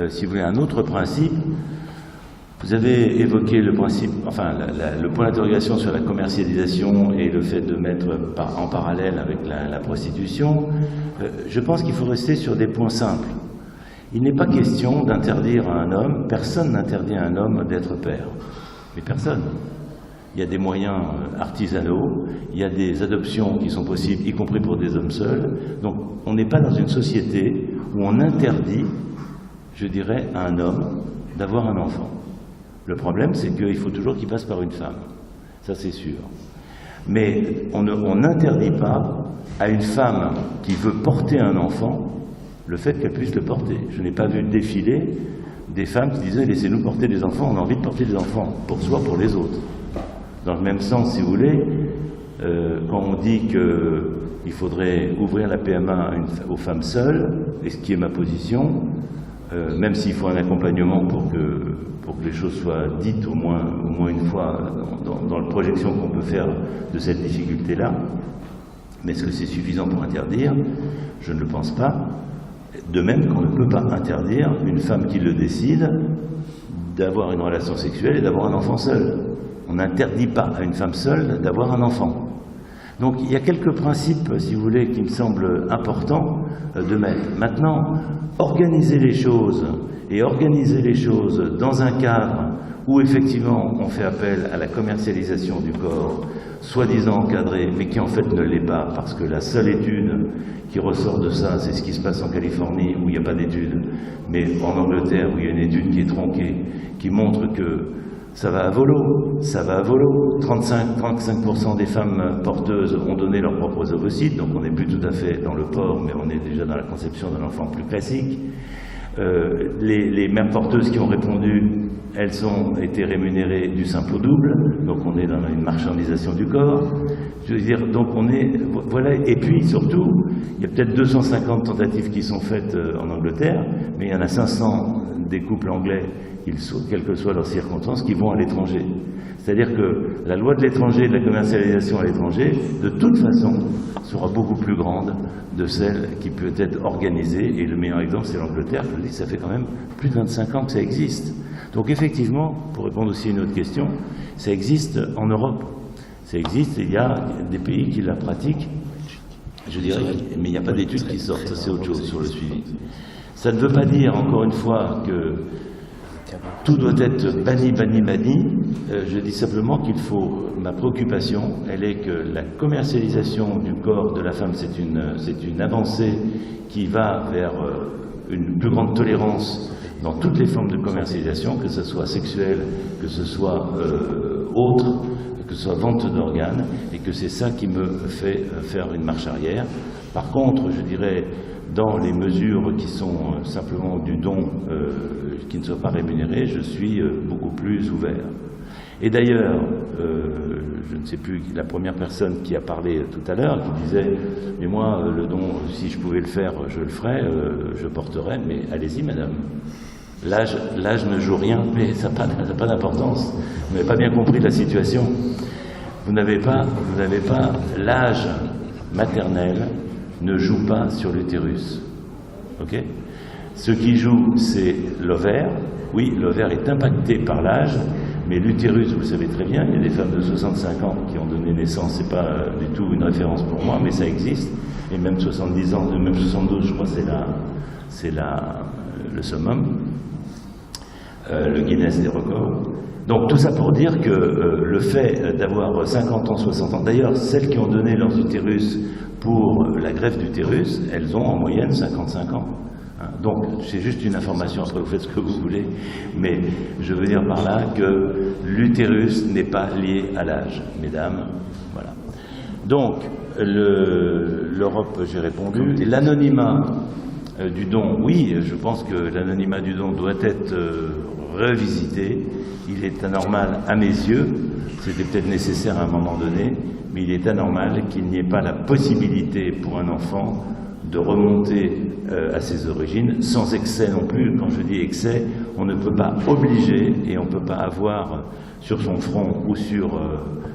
si vous voulez, un autre principe. Vous avez évoqué le principe, enfin, le point d'interrogation sur la commercialisation et le fait de mettre en parallèle avec la prostitution. Je pense qu'il faut rester sur des points simples. Il n'est pas question d'interdire à un homme, personne n'interdit à un homme d'être père, mais personne. Il y a des moyens artisanaux, il y a des adoptions qui sont possibles, y compris pour des hommes seuls. Donc on n'est pas dans une société où on interdit, je dirais, à un homme d'avoir un enfant. Le problème, c'est qu'il faut toujours qu'il passe par une femme, ça c'est sûr. Mais on n'interdit pas à une femme qui veut porter un enfant le fait qu'elle puisse le porter. Je n'ai pas vu défiler des femmes qui disaient « laissez-nous porter des enfants, on a envie de porter des enfants, pour soi, pour les autres ». Dans le même sens, si vous voulez, quand on dit qu'il faudrait ouvrir la PMA aux femmes seules, et ce qui est ma position, même s'il faut un accompagnement pour que les choses soient dites au moins une fois dans la projection qu'on peut faire de cette difficulté-là, mais est-ce que c'est suffisant pour interdire? Je ne le pense pas. De même qu'on ne peut pas interdire une femme qui le décide d'avoir une relation sexuelle et d'avoir un enfant seul. On n'interdit pas à une femme seule d'avoir un enfant. Donc il y a quelques principes, si vous voulez, qui me semblent importants de mettre. Maintenant, organiser les choses dans un cadre où effectivement on fait appel à la commercialisation du corps, soi-disant encadré, mais qui en fait ne l'est pas, parce que la seule étude qui ressort de ça, c'est ce qui se passe en Californie, où il n'y a pas d'étude, mais en Angleterre, où il y a une étude qui est tronquée, qui montre que ça va à volo. 35% des femmes porteuses ont donné leurs propres ovocytes, donc on n'est plus tout à fait dans le porc, mais on est déjà dans la conception d'un enfant plus classique. Les mères porteuses qui ont répondu, elles ont été rémunérées du simple au double, donc on est dans une marchandisation du corps. Je veux dire, donc on est... Voilà, et puis surtout, il y a peut-être 250 tentatives qui sont faites en Angleterre, mais il y en a 500 des couples anglais, quelles que soient leurs circonstances, qui vont à l'étranger. C'est-à-dire que la loi de l'étranger, de la commercialisation à l'étranger, de toute façon, sera beaucoup plus grande de celle qui peut être organisée. Et le meilleur exemple, c'est l'Angleterre. Je vous dis, ça fait quand même plus de 25 ans que ça existe. Donc effectivement, pour répondre aussi à une autre question, ça existe en Europe. Ça existe et il y a des pays qui la pratiquent, je dirais, mais il n'y a pas d'études qui sortent. Ça, c'est autre chose sur le suivi. Ça ne veut pas dire, encore une fois, que tout doit être banni. Je dis simplement qu'il faut... Ma préoccupation, elle est que la commercialisation du corps de la femme, c'est une avancée qui va vers une plus grande tolérance dans toutes les formes de commercialisation, que ce soit sexuelle, que ce soit autre, que ce soit vente d'organes, et que c'est ça qui me fait faire une marche arrière. Par contre, je dirais, dans les mesures qui sont simplement du don, qui ne soient pas rémunérées, je suis beaucoup plus ouvert. Et d'ailleurs, je ne sais plus, la première personne qui a parlé tout à l'heure, qui disait « Mais moi, le don, si je pouvais le faire, je le ferais, je porterais. » Mais allez-y, madame. L'âge ne joue rien, mais ça n'a pas d'importance. Vous n'avez pas bien compris la situation. Vous n'avez pas l'âge maternel ne joue pas sur l'utérus. Ok ? Ce qui joue, c'est l'ovaire. Oui, l'ovaire est impacté par l'âge, mais l'utérus, vous le savez très bien, il y a des femmes de 65 ans qui ont donné naissance, c'est pas du tout une référence pour moi, mais ça existe, et même 70 ans, même 72, je crois, c'est le summum, le Guinness des records. Donc tout ça pour dire que le fait d'avoir 50 ans, 60 ans, d'ailleurs, celles qui ont donné leurs utérus pour la greffe d'utérus, elles ont en moyenne 55 ans. Donc, c'est juste une information, après vous faites ce que vous voulez, mais je veux dire par là que l'utérus n'est pas lié à l'âge, mesdames, voilà. Donc, l'Europe, j'ai répondu. L'anonymat du don, oui, je pense que l'anonymat du don doit être revisité. Il est anormal à mes yeux, c'était peut-être nécessaire à un moment donné, mais il est anormal qu'il n'y ait pas la possibilité pour un enfant de remonter à ses origines, sans excès non plus. Quand je dis excès, on ne peut pas obliger et on ne peut pas avoir sur son front ou sur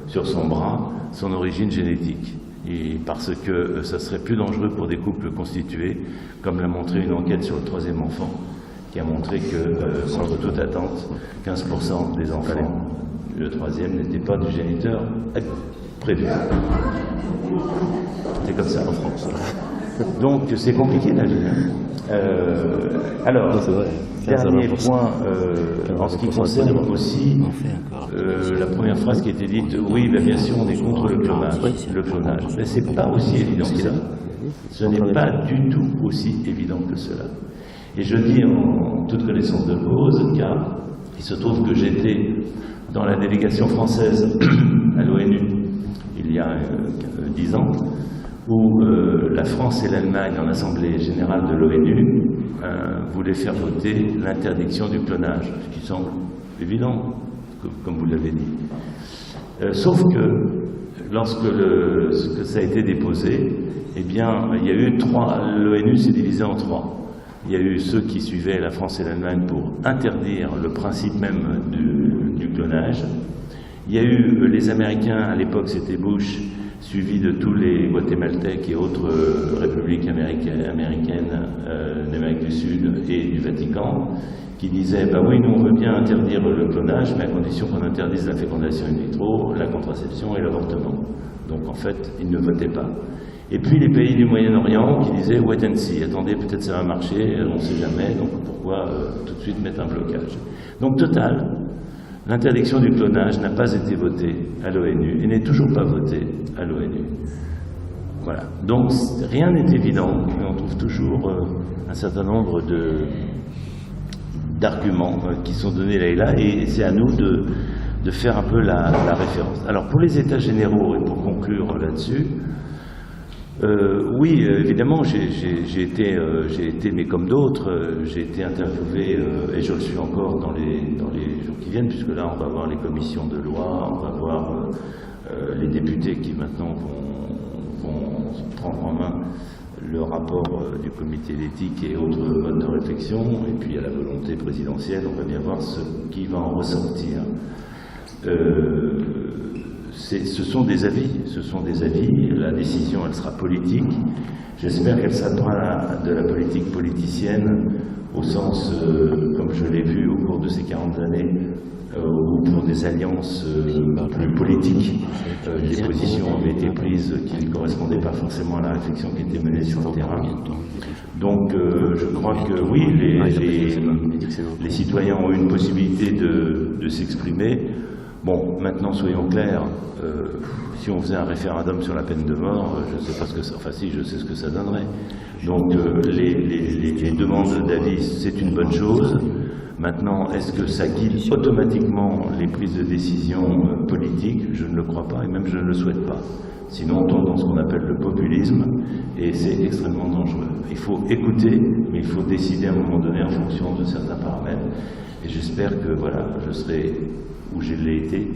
son bras son origine génétique. Et parce que ça serait plus dangereux pour des couples constitués, comme l'a montré une enquête sur le 3e enfant, qui a montré que, contre toute attente, 15% des enfants, le 3e, n'était pas du géniteur prévu. C'est comme ça en France. Donc c'est compliqué la vie. Alors, dernier point, en ce qui concerne aussi la première phrase qui était dite, oui, ben, bien sûr, on est contre le clonage. Mais c'est pas aussi évident que ça. Ce n'est pas du tout aussi évident que cela. Et je dis en toute connaissance de cause, car il se trouve que j'étais dans la délégation française à l'ONU il y a 10 ans, où la France et l'Allemagne, en Assemblée Générale de l'ONU, voulaient faire voter l'interdiction du clonage, ce qui semble évident, comme vous l'avez dit. Sauf que, lorsque ça a été déposé, eh bien, il y a eu l'ONU s'est divisé en 3. Il y a eu ceux qui suivaient la France et l'Allemagne pour interdire le principe même du clonage. Il y a eu les Américains, à l'époque c'était Bush, suivi de tous les Guatémaltèques et autres républiques américaines d'Amérique du Sud et du Vatican, qui disaient, bah oui, nous on veut bien interdire le clonage, mais à condition qu'on interdise la fécondation in vitro, la contraception et l'avortement. Donc en fait, ils ne votaient pas. Et puis les pays du Moyen-Orient qui disaient, wait and see, attendez, peut-être ça va marcher, on ne sait jamais, donc pourquoi tout de suite mettre un blocage. Donc total, l'interdiction du clonage n'a pas été votée à l'ONU et n'est toujours pas votée à l'ONU. Voilà. Donc rien n'est évident, mais on trouve toujours un certain nombre d'arguments qui sont donnés là et là, et c'est à nous de faire un peu la référence. Alors pour les états généraux, et pour conclure là-dessus, Oui, évidemment, j'ai été, mais comme d'autres, j'ai été interviewé, et je le suis encore dans les jours qui viennent, puisque là, on va voir les commissions de loi, on va voir les députés qui maintenant vont prendre en main le rapport du comité d'éthique et autres modes de réflexion, et puis à la volonté présidentielle, on va bien voir ce qui va en ressortir. Ce sont des avis, la décision elle sera politique, j'espère qu'elle sera de la politique politicienne au sens, comme je l'ai vu au cours de ces 40 années, ou pour des alliances plus politiques, des positions avaient été prises qui ne correspondaient pas forcément à la réflexion qui était menée sur le terrain. Donc je crois que oui, les citoyens ont eu une possibilité de s'exprimer. Bon, maintenant soyons clairs, si on faisait un référendum sur la peine de mort, je ne sais pas ce que ça... Enfin si, je sais ce que ça donnerait. Donc les demandes d'avis, c'est une bonne chose. Maintenant, est-ce que ça guide automatiquement les prises de décision politiques? Je ne le crois pas et même je ne le souhaite pas. Sinon, on tombe dans ce qu'on appelle le populisme et c'est extrêmement dangereux. Il faut écouter, mais il faut décider à un moment donné en fonction de certains paramètres. Et j'espère que voilà, je serai, où je l'ai été,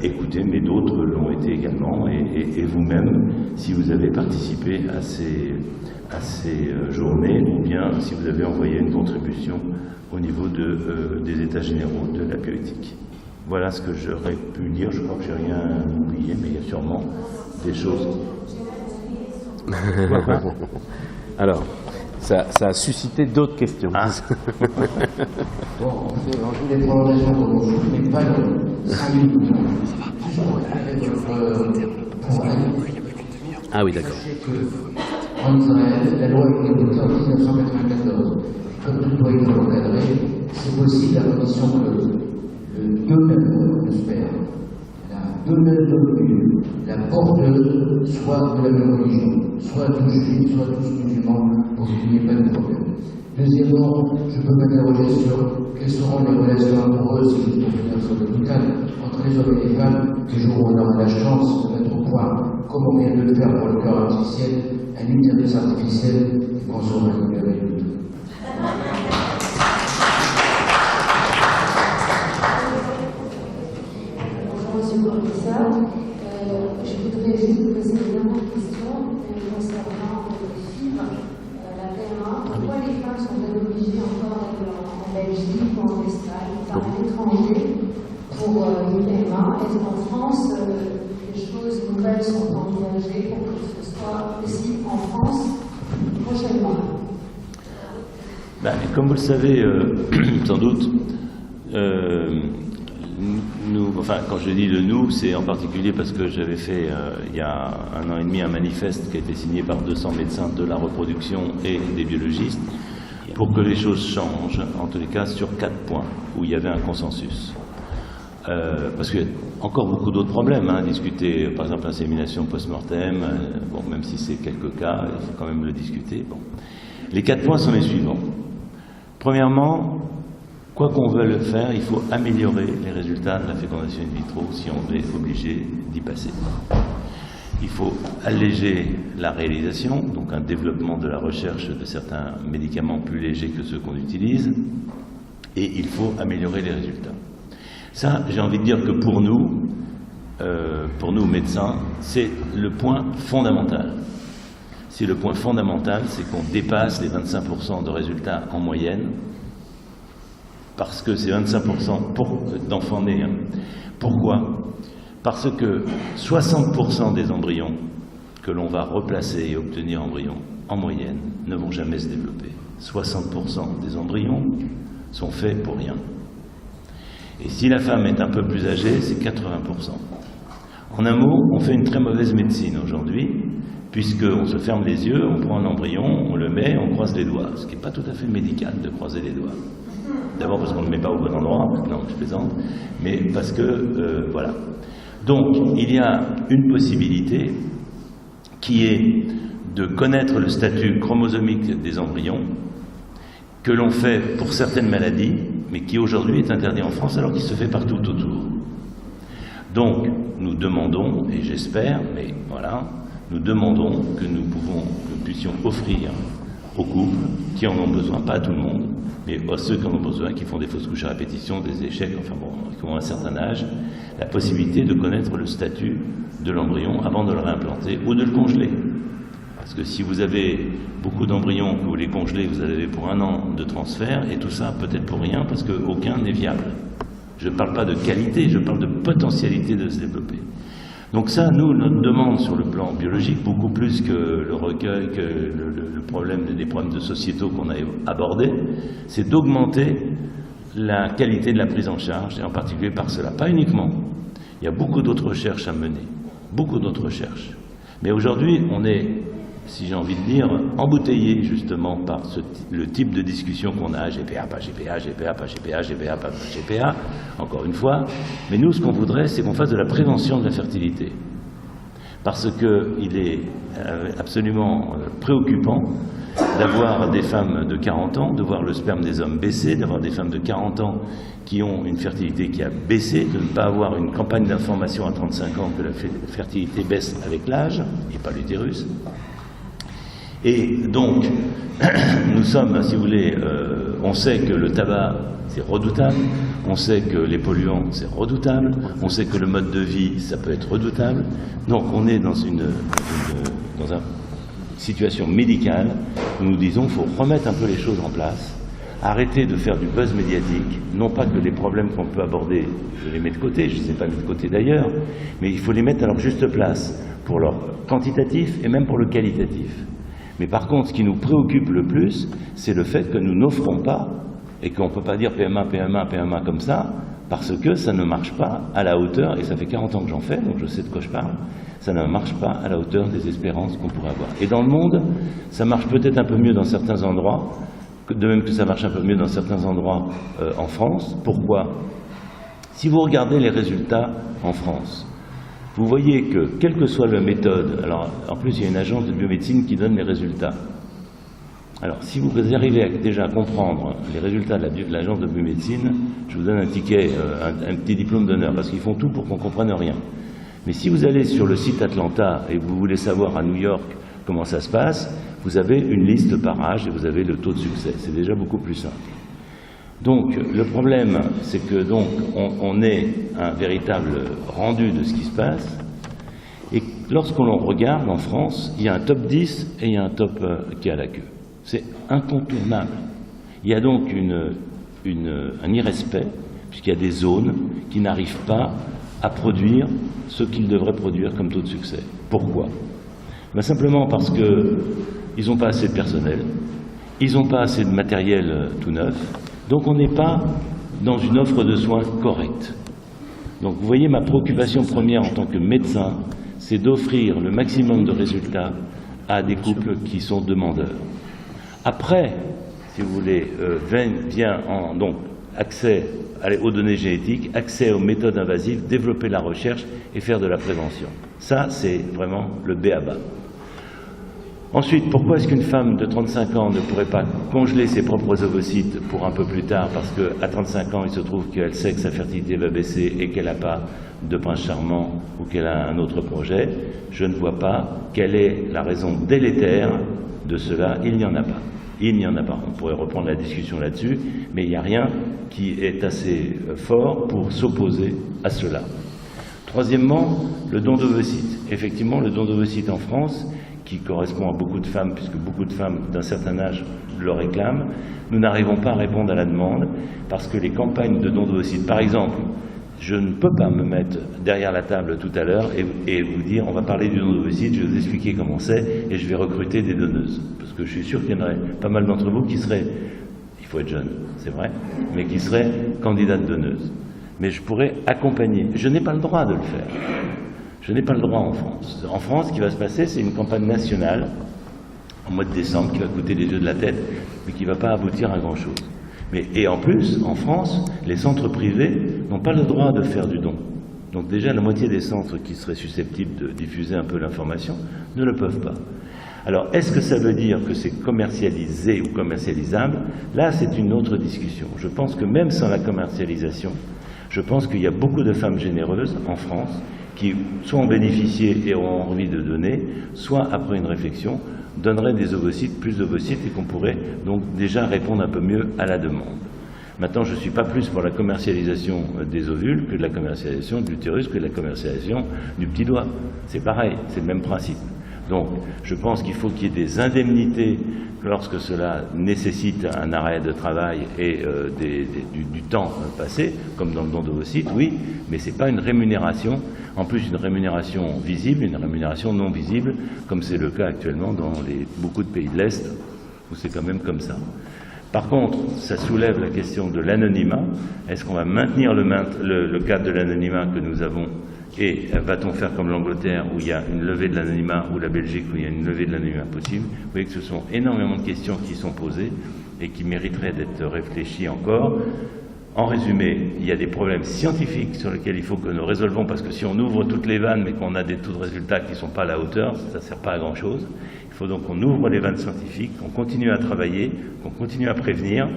écouté, mais d'autres l'ont été également. Et vous-même, si vous avez participé à ces journées, ou bien si vous avez envoyé une contribution au niveau des états généraux de la bioéthique. Voilà ce que j'aurais pu dire. Je crois que j'ai rien oublié, mais il y a sûrement des choses. Alors, ça a suscité d'autres questions. Bon, on joue les prolongations comme on joue, mais pas le 5 minutes. Ah oui, d'accord. Sachez qu'en Israël, la loi a été votée en 1994. Comme tout doit être encadré, c'est possible à condition que le père, la deux la porteuse soit de la même religion, soit tous juifs, soit tous musulmans, pour qu'il n'y ait pas de problème. Deuxièmement, je peux m'interroger sur quelles seront les relations amoureuses, si je peux finir sur le local, entre les hommes et les femmes, le jour où on aura la chance de mettre au point, comme on vient de le faire pour le cœur artificiel, un utérus artificiel et qu'on se réunit avec lui. Bonjour Monsieur le Professeur, je voudrais juste vous poser une dernière question concernant les fibres, la PMA. Pourquoi les femmes sont-elles obligées encore en Belgique ou en Espagne, enfin à l'étranger, pour une PMA? Est-ce qu'en France, les choses nouvelles sont envisagées pour que ce soit possible en France prochainement? Ben, comme vous le savez, sans doute, nous, enfin, quand je dis le nous, c'est en particulier parce que j'avais fait il y a 1 an et demi un manifeste qui a été signé par 200 médecins de la reproduction et des biologistes pour que les choses changent, en tous les cas sur 4 points où il y avait un consensus. Parce qu'il y a encore beaucoup d'autres problèmes à discuter, par exemple l'insémination post-mortem, bon, même si c'est quelques cas, il faut quand même le discuter. Bon. Les 4 points sont les suivants. Premièrement, quoi qu'on veuille le faire, il faut améliorer les résultats de la fécondation in vitro si on est obligé d'y passer. Il faut alléger la réalisation, donc un développement de la recherche de certains médicaments plus légers que ceux qu'on utilise, et il faut améliorer les résultats. Ça, j'ai envie de dire que pour nous médecins, c'est le point fondamental. C'est le point fondamental, c'est qu'on dépasse les 25% de résultats en moyenne, parce que c'est 25% d'enfants nés. Pourquoi? Parce que 60% des embryons que l'on va replacer et obtenir embryons en moyenne ne vont jamais se développer. 60% des embryons sont faits pour rien. Et si la femme est un peu plus âgée, c'est 80%. En un mot, on fait une très mauvaise médecine aujourd'hui, puisqu'on se ferme les yeux, on prend un embryon, on le met, on croise les doigts. Ce qui n'est pas tout à fait médical de croiser les doigts. D'abord parce qu'on ne le met pas au bon endroit, non, je plaisante, mais parce que, voilà. Donc, il y a une possibilité qui est de connaître le statut chromosomique des embryons, que l'on fait pour certaines maladies, mais qui aujourd'hui est interdit en France alors qu'il se fait partout autour. Donc, nous demandons, et j'espère, mais voilà, nous demandons que nous puissions offrir aux couples qui en ont besoin, pas à tout le monde, mais à ceux qui en ont besoin, qui font des fausses couches à répétition, des échecs, enfin bon, qui ont un certain âge, la possibilité de connaître le statut de l'embryon avant de le réimplanter ou de le congeler. Parce que si vous avez beaucoup d'embryons, que vous les congelez, vous avez pour 1 an de transfert, et tout ça peut-être pour rien, parce qu'aucun n'est viable. Je ne parle pas de qualité, je parle de potentialité de se développer. Donc ça, nous, notre demande sur le plan biologique, beaucoup plus que le recueil, que le problème des problèmes de sociétaux qu'on a abordés, c'est d'augmenter la qualité de la prise en charge, et en particulier par cela. Pas uniquement. Il y a beaucoup d'autres recherches à mener, beaucoup d'autres recherches. Mais aujourd'hui, on est, si j'ai envie de dire, embouteillé justement par le type de discussion qu'on a, GPA, pas GPA, GPA, pas GPA, GPA, pas GPA, encore une fois. Mais nous, ce qu'on voudrait, c'est qu'on fasse de la prévention de la fertilité. Parce qu'il est absolument préoccupant d'avoir des femmes de 40 ans, de voir le sperme des hommes baisser, d'avoir des femmes de 40 ans qui ont une fertilité qui a baissé, de ne pas avoir une campagne d'information à 35 ans que la fertilité baisse avec l'âge, et pas l'utérus. Et donc, nous sommes, si vous voulez, on sait que le tabac, c'est redoutable, on sait que les polluants, c'est redoutable, on sait que le mode de vie, ça peut être redoutable. Donc, on est dans une situation médicale où nous disons qu'il faut remettre un peu les choses en place, arrêter de faire du buzz médiatique, non pas que les problèmes qu'on peut aborder, je les mets de côté, je ne les ai pas mis de côté d'ailleurs, mais il faut les mettre à leur juste place, pour leur quantitatif et même pour le qualitatif. Mais par contre, ce qui nous préoccupe le plus, c'est le fait que nous n'offrons pas, et qu'on ne peut pas dire PMA, PMA, PMA comme ça, parce que ça ne marche pas à la hauteur, et ça fait 40 ans que j'en fais, donc je sais de quoi je parle, ça ne marche pas à la hauteur des espérances qu'on pourrait avoir. Et dans le monde, ça marche peut-être un peu mieux dans certains endroits, de même que ça marche un peu mieux dans certains endroits en France. Pourquoi? Si vous regardez les résultats en France, vous voyez que, quelle que soit la méthode, alors en plus il y a une agence de biomédecine qui donne les résultats. Alors si vous arrivez déjà à comprendre les résultats de l'agence de biomédecine, je vous donne un ticket, un petit diplôme d'honneur, parce qu'ils font tout pour qu'on ne comprenne rien. Mais si vous allez sur le site Atlanta et vous voulez savoir à New York comment ça se passe, vous avez une liste par âge et vous avez le taux de succès. C'est déjà beaucoup plus simple. Donc le problème, c'est que donc on ait un véritable rendu de ce qui se passe. Et lorsqu'on regarde en France, il y a un top 10 et il y a un top qui est à la queue. C'est incontournable. Il y a donc un irrespect, puisqu'il y a des zones qui n'arrivent pas à produire ce qu'ils devraient produire comme taux de succès. Pourquoi? Ben simplement parce qu'ils n'ont pas assez de personnel, ils n'ont pas assez de matériel tout neuf, donc on n'est pas dans une offre de soins correcte. Donc vous voyez, ma préoccupation première en tant que médecin, c'est d'offrir le maximum de résultats à des couples qui sont demandeurs. Après, si vous voulez, vient donc accès aux données génétiques, accès aux méthodes invasives, développer la recherche et faire de la prévention. Ça, c'est vraiment le b.a.-ba. Ensuite, pourquoi est-ce qu'une femme de 35 ans ne pourrait pas congeler ses propres ovocytes pour un peu plus tard? Parce qu'à 35 ans, il se trouve qu'elle sait que sa fertilité va baisser et qu'elle n'a pas de prince charmant ou qu'elle a un autre projet. Je ne vois pas quelle est la raison délétère de cela. Il n'y en a pas. Il n'y en a pas. On pourrait reprendre la discussion là-dessus, mais il n'y a rien qui est assez fort pour s'opposer à cela. Troisièmement, le don d'ovocytes. Effectivement, le don d'ovocytes en France, qui correspond à beaucoup de femmes, puisque beaucoup de femmes d'un certain âge le réclament, nous n'arrivons pas à répondre à la demande, parce que les campagnes de don d'ovocytes, par exemple, je ne peux pas me mettre derrière la table tout à l'heure et vous dire, on va parler du don d'ovocytes, je vais vous expliquer comment c'est, et je vais recruter des donneuses. Parce que je suis sûr qu'il y en aurait pas mal d'entre vous qui seraient, il faut être jeune, c'est vrai, mais qui seraient candidates donneuses. Mais je pourrais accompagner. Je n'ai pas le droit de le faire. Je n'ai pas le droit en France. En France, ce qui va se passer, c'est une campagne nationale, en mois de décembre, qui va coûter les yeux de la tête, mais qui ne va pas aboutir à grand-chose. Et en plus, en France, les centres privés n'ont pas le droit de faire du don. Donc déjà, la moitié des centres qui seraient susceptibles de diffuser un peu l'information ne le peuvent pas. Alors, est-ce que ça veut dire que c'est commercialisé ou commercialisable? Là, c'est une autre discussion. Je pense que même sans la commercialisation, je pense qu'il y a beaucoup de femmes généreuses en France qui soit ont bénéficié et ont envie de donner, soit après une réflexion, donneraient des ovocytes, plus d'ovocytes, et qu'on pourrait donc déjà répondre un peu mieux à la demande. Maintenant, je ne suis pas plus pour la commercialisation des ovules que de la commercialisation de l'utérus, que de la commercialisation du petit doigt. C'est pareil, c'est le même principe. Donc, je pense qu'il faut qu'il y ait des indemnités lorsque cela nécessite un arrêt de travail et du temps passé, comme dans le don d'ovocytes, oui, mais ce n'est pas une rémunération, en plus une rémunération visible, une rémunération non visible, comme c'est le cas actuellement dans beaucoup de pays de l'Est, où c'est quand même comme ça. Par contre, ça soulève la question de l'anonymat. Est-ce qu'on va maintenir le cadre de l'anonymat que nous avons, et va-t-on faire comme l'Angleterre où il y a une levée de l'anonymat, ou la Belgique où il y a une levée de l'anonymat possible? Vous voyez que ce sont énormément de questions qui sont posées et qui mériteraient d'être réfléchies encore. En résumé, il y a des problèmes scientifiques sur lesquels il faut que nous résolvons, parce que si on ouvre toutes les vannes mais qu'on a des taux de résultats qui ne sont pas à la hauteur, ça ne sert pas à grand-chose. Il faut donc qu'on ouvre les vannes scientifiques, qu'on continue à travailler, qu'on continue à prévenir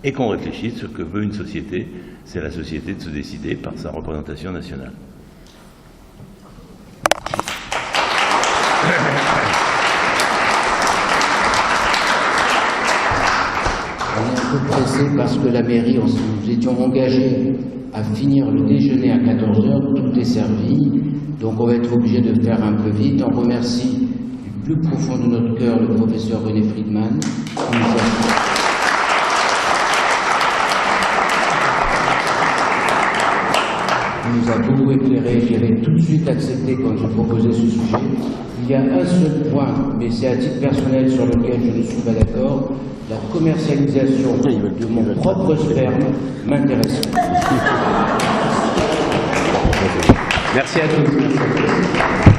et qu'on réfléchisse sur ce que veut une société. C'est la société de se décider par sa représentation nationale. On est un peu pressé parce que la mairie, nous étions engagés à finir le déjeuner à 14h, tout est servi, donc on va être obligé de faire un peu vite. On remercie du plus profond de notre cœur le professeur René Friedman, qui nous a beaucoup éclairé. J'avais tout de suite accepté quand j'ai proposé ce sujet. Il y a un seul point, mais c'est à titre personnel sur lequel je ne suis pas d'accord. La commercialisation de mon propre sperme m'intéresse. Merci à tous.